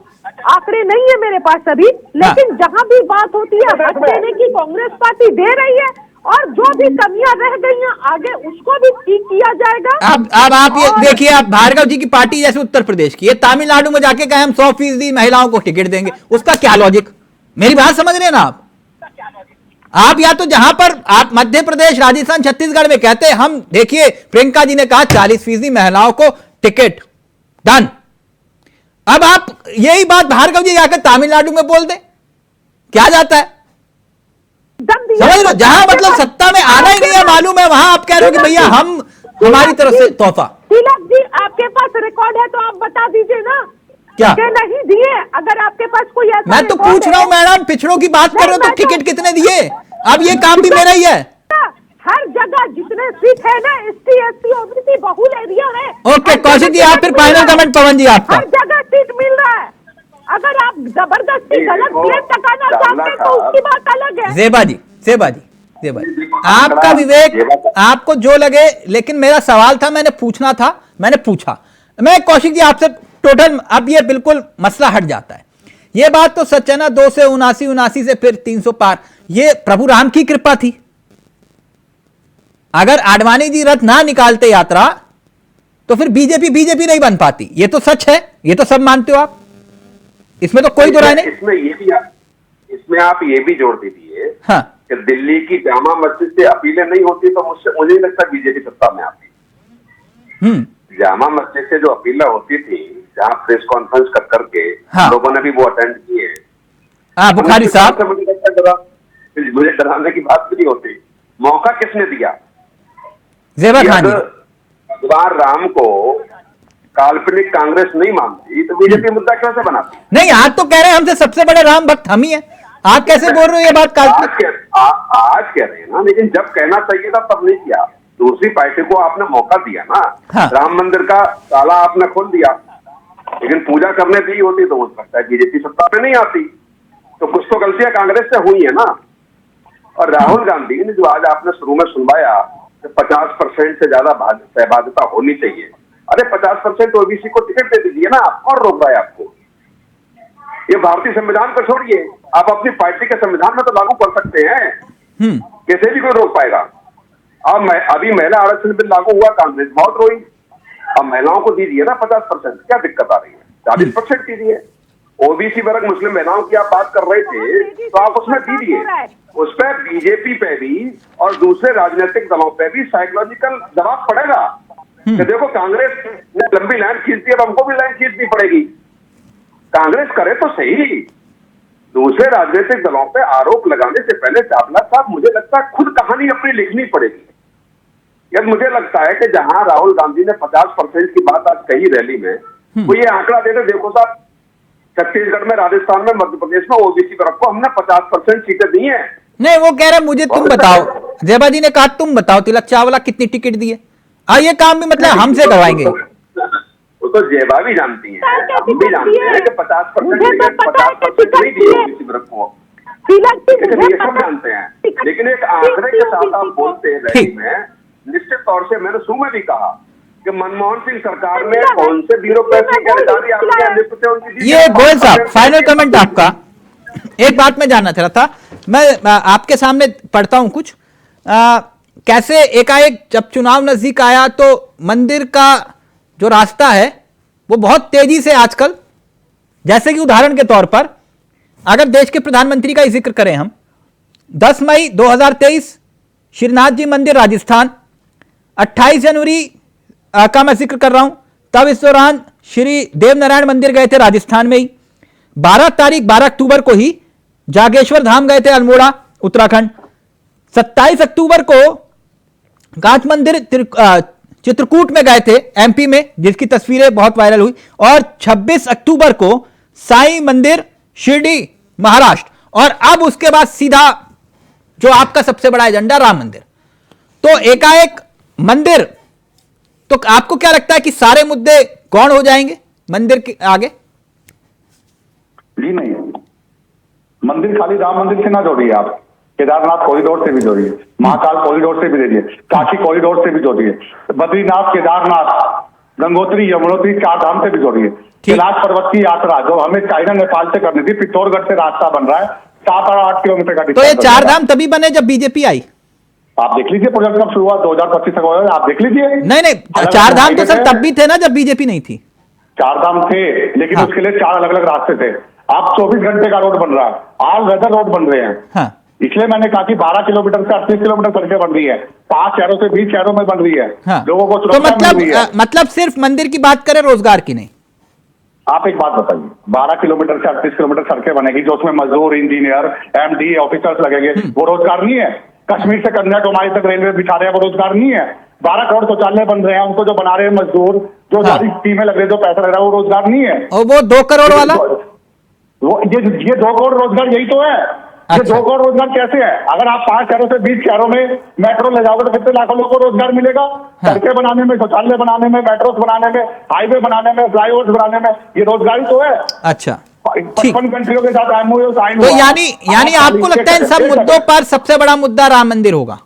आंकड़े नहीं है मेरे पास अभी, लेकिन जहां भी बात होती है हक देने की कांग्रेस पार्टी दे रही है, और जो भी कमियां रह गई हैं आगे उसको भी ठीक किया जाएगा। अब आप ये देखिए, आप भार्गव जी की पार्टी जैसे उत्तर प्रदेश की, ये तमिलनाडु में जाके कहे हम 100% महिलाओं को टिकट देंगे, उसका क्या लॉजिक? मेरी बात समझ रहे हैं ना आप या तो जहां पर आप मध्य प्रदेश, राजस्थान, छत्तीसगढ़ में कहते हैं हम, देखिए प्रियंका जी ने कहा 40% महिलाओं को टिकट, डन। अब आप यही बात भार्गव जी जाकर तमिलनाडु में बोल दे, क्या जाता है? समझ लो, जहां मतलब सत्ता में आना ही नहीं है मालूम है, वहां आप कह रहे हो कि भैया हम हमारी तरफ से तोहफा। तिलक जी, आपके पास रिकॉर्ड है तो आप बता दीजिए ना, क्या नहीं दिए? अगर आपके पास कोई ऐसा मैं तो पूछ रहा हूं मैडम, पिछड़ों की बात कर रहे हो तो टिकट कितने दिए? अब ये काम भी मेरा ही है। हर जगह जितने सीट है ना, एसटी, एससी, ओबीसी बहुल एरिया है। ओके कौशिक जी, आप फिर फाइनल कमेंट पवन जी आपका। हर जगह सीट मिल रहा है। अगर आप जबरदस्ती गलत प्लेट टकाना चाहते हैं तो उसकी बात अलग है। जेबा जी, आपका विवेक, आपको जो लगे, लेकिन मेरा सवाल था, मैंने पूछना था, मैंने पूछा। मैं कौशिक जी आपसे टोटल, अब ये बिल्कुल मसला हट जाता है। ये बात तो सच है ना, 2 से 79 से फिर 300 पार, ये प्रभु राम की कृपा थी। अगर आडवाणी जी रथ ना निकालते यात्रा तो फिर बीजेपी नहीं बन पाती। ये तो सच है, ये तो सब मानते हो आप, इसमें तो कोई दो राय नहीं। इसमें आप ये भी जोड़ दीजिए, हाँ, कि दिल्ली की जामा मस्जिद से अपीलें नहीं होती तो मुझे नहीं लगता बीजेपी सत्ता में आती। जामा मस्जिद से जो अपीलें होती थी, जहां प्रेस कॉन्फ्रेंस कर करके लोगों ने भी वो अटेंड किए। बुखारी साहब, मुझे डराने की बात भी नहीं होती। मौका किसने दिया? जेबा खान जी। भगवान राम को काल्पनिक कांग्रेस नहीं मानती तो बीजेपी मुद्दा कैसे बनाती? नहीं, आज तो कह रहे हैं हमसे सबसे बड़े राम भक्त हम ही हैं। आप कैसे बोल रहे हो ये बात? आज कह रहे हैं ना, लेकिन जब कहना चाहिए था तब नहीं किया। दूसरी पार्टी को आपने मौका दिया ना। हाँ। राम मंदिर का ताला आपने खोल दिया, लेकिन पूजा करने दी होती तो हो सकता है बीजेपी सत्ता में नहीं आती। तो कुछ तो गलतियां कांग्रेस से हुई है ना। और राहुल गांधी ने जो आज आपने शुरू में सुनवाया 50% से ज्यादा सहभागिता होनी चाहिए, अरे 50% ओबीसी को टिकट दे दीजिए ना, कौन रोक रहा है आपको? ये भारतीय संविधान को छोड़िए, आप अपनी पार्टी के संविधान में तो लागू कर सकते हैं, कैसे भी कोई रोक पाएगा? अब अभी महिला आरक्षण बिल लागू हुआ, कांग्रेस बहुत रोई, अब महिलाओं को दीजिए ना 50%, क्या दिक्कत आ रही है? 40% दीजिए। ओबीसी वर्ग मुस्लिम महिलाओं की आप बात कर रहे थे, तो आप उसमें दीजिए। उस पर बीजेपी पे भी और दूसरे राजनीतिक दलों पे भी साइकोलॉजिकल दबाव पड़ेगा कि देखो कांग्रेस ने लंबी लाइन खींच दी, अब हमको भी लाइन खींचनी पड़ेगी। कांग्रेस करे तो सही। दूसरे राजनीतिक दलों पे आरोप लगाने से पहले चावला साहब मुझे लगता है खुद कहानी अपनी लिखनी पड़ेगी। यदि मुझे लगता है कि जहां राहुल गांधी ने 50% की बात आज कही रैली में, वो ये आंकड़ा देते देखो साहब, छत्तीसगढ़ में, राजस्थान में, मध्य प्रदेश में ओबीसी वर्ग को हमने 50% सीटें दी है। नहीं, वो कह रहे मुझे तुम बताओ। जेबा जी ने कहा तुम बताओ तिलक चावला कितनी टिकट दिए। ये काम भी मतलब हमसे करवाएंगे। वो तो जेबा भी जानती है, हम भी जानते हैं कि 50% नहीं दी ओबीसी वर्ग को, ये सब जानते हैं। लेकिन एक आंकड़े के साथ आप बोलते हैं रैली में, निश्चित तौर से मैंने शुरू में भी कहा कि मनमोहन सिंह सरकार में कौन से ब्यूरोक्रेसी के अधिकारी आपके ये गोयल साहब, फाइनल कमेंट आपका। एक बात मैं जानना चाह रहा था, मैं आपके सामने पढ़ता हूं कुछ। कैसे एकाएक जब चुनाव नजदीक आया तो मंदिर का जो रास्ता है वो बहुत तेजी से आजकल, जैसे कि उदाहरण के तौर पर अगर देश के प्रधानमंत्री का ही जिक्र करें हम, 10 मई 2023 श्रीनाथ जी मंदिर राजस्थान, 28 जनवरी का मैं जिक्र कर रहा हूं, तब इस दौरान श्री देवनारायण मंदिर गए थे राजस्थान में ही। 12 अक्टूबर को ही जागेश्वर धाम गए थे अल्मोड़ा उत्तराखंड। 27 अक्टूबर को कांच मंदिर चित्रकूट में गए थे एमपी में, जिसकी तस्वीरें बहुत वायरल हुई। और 26 अक्टूबर को साईं मंदिर शिरडी महाराष्ट्र। और अब उसके बाद सीधा जो आपका सबसे बड़ा एजेंडा राम मंदिर। तो एकाएक मंदिर, तो आपको क्या लगता है कि सारे मुद्दे गौण हो जाएंगे मंदिर के आगे? जी नहीं, मंदिर खाली राम मंदिर से ना जोड़िए आप, केदारनाथ कॉरिडोर से भी जोड़िए, महाकाल कॉरिडोर से भी जोड़िए, काशी कॉरिडोर से भी जोड़िए, बद्रीनाथ, केदारनाथ, गंगोत्री, यमुनोत्री, चार धाम से भी जोड़िए। कैलाश पर्वत की यात्रा जो हमें चाइना नेपाल से करनी थी, पिथौरगढ़ से रास्ता बन रहा है 7-8 किलोमीटर का। तो ये चार धाम तभी बने जब बीजेपी आई। आप देख लीजिए प्रोजेक्ट कब शुरुआत 2025 तक होगा, आप देख लीजिए। नहीं, चार धाम तो सर तब भी थे ना जब बीजेपी नहीं थी। चार धाम थे, लेकिन उसके लिए 4 अलग अलग रास्ते थे। आप 24 घंटे का रोड बन रहा है, ऑल वेदर रोड बन रहे हैं। इसलिए मैंने कहा कि 12 किलोमीटर से 38 किलोमीटर सड़कें बन रही है, 5 शहरों से 20 शहरों में बन रही है। लोगों को तो मतलब सिर्फ मंदिर की बात करें, रोजगार की नहीं। आप एक बात बताइए, 12 किलोमीटर से 38 किलोमीटर सड़कें बनेगी जो उसमें मजदूर, इंजीनियर, एमडी, ऑफिसर्स लगेंगे, वो रोजगार नहीं है? कश्मीर से कन्याकुमारी तक रेलवे बिछा रहे हैं, वो रोजगार नहीं है? 12 करोड़ शौचालय बन रहे हैं, उनको जो बना रहे हैं मजदूर, जो सारी टीमें लग रही है, जो पैसा लग रहा है, वो रोजगार नहीं है? और वो 2 करोड़ वाला, वो ये 2 करोड़ रोजगार यही तो है। ये 2 करोड़ रोजगार कैसे है? अगर आप 5 शहरों से 20 शहरों में मेट्रो ले जाओगे तो कितने लाखों लोगों को रोजगार मिलेगा? सड़कें बनाने में, शौचालय बनाने में, मेट्रोस बनाने में, हाईवे बनाने में, फ्लाईओवर्स बनाने में, ये रोजगार ही तो है। अच्छा, 55 कंट्रियों के साथ एमओयू साइन तो हुआ। यानी आपको लगता है इन सब मुद्दों पर सबसे बड़ा मुद्दा राम मंदिर होगा?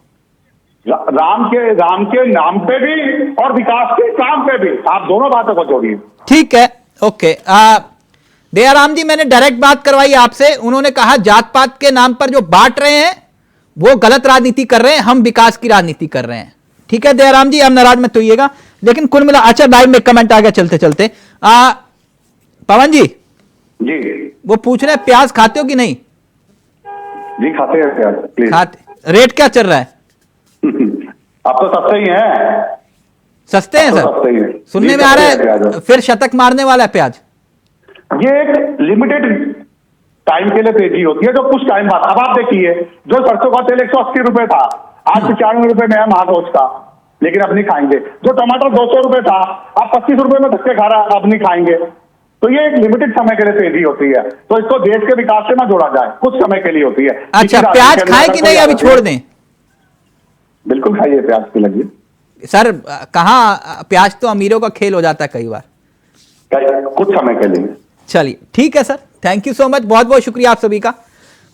राम के नाम पे भी और विकास के काम पे भी, आप दोनों बातों को जोड़िए। ठीक है, ओके। दयाराम जी, मैंने डायरेक्ट बात करवाई आपसे, उन्होंने कहा जात पात के नाम पर जो बांट रहे हैं वो गलत राजनीति कर रहे हैं, हम विकास की राजनीति कर रहे हैं। ठीक है दयाराम जी, हम नाराज मत होइएगा, लेकिन कुल मिला, अच्छा लाइव में कमेंट आ गया चलते चलते। पवन जी वो पूछ रहे हैं प्याज खाते हो कि नहीं? जी खाते हैं प्याज। खाते। रेट क्या चल रहा है? अब तो सस्ते ही हैं। सस्ते हैं सर? सुनने में आ रहा है फिर शतक मारने वाला है प्याज। ये एक लिमिटेड टाइम के लिए तेजी होती है, जो कुछ टाइम बाद। अब आप देखिए, जो सरसों का तेल 180 रुपए था, आज 95 रुपए में है महाकोच का, लेकिन अब नहीं खाएंगे। जो टमाटर 200 रुपए था, अब 25 रुपए में धक्के खा रहा है, अब नहीं खाएंगे। तो ये एक लिमिटेड समय के लिए तेजी होती है, तो इसको देश के विकास से ना जोड़ा जाए, कुछ समय के लिए होती है। अच्छा, प्याज खाए कि नहीं, अभी छोड़ दें? बिल्कुल खाइए, प्याज की लगी। सर कहाँ, प्याज तो अमीरों का खेल हो जाता है कई बार, कुछ समय के लिए। चलिए ठीक है sir, thank you so much, बहुत बहुत शुक्रिया आप सभी का।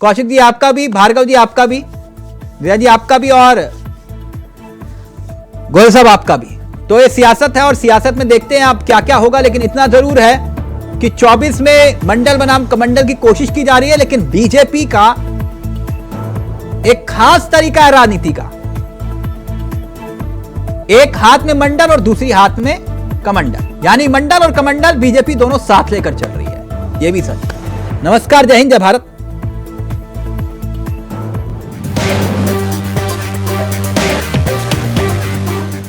कौशिक जी आपका भी, भार्गव जी आपका भी, दया जी आपका भी, और गोयल साहब आपका भी। तो ये सियासत है और सियासत में देखते हैं आप क्या क्या होगा, लेकिन इतना जरूर है कि 24 में मंडल बनाम कमंडल की कोशिश की जा रही है, लेकिन बीजेपी का एक खास तरीका है राजनीति का। एक हाथ में मंडल और दूसरी हाथ में कमंडल, यानी मंडल और कमंडल बीजेपी दोनों साथ लेकर चल रही है, ये भी सच। नमस्कार, जय हिंद, जय भारत।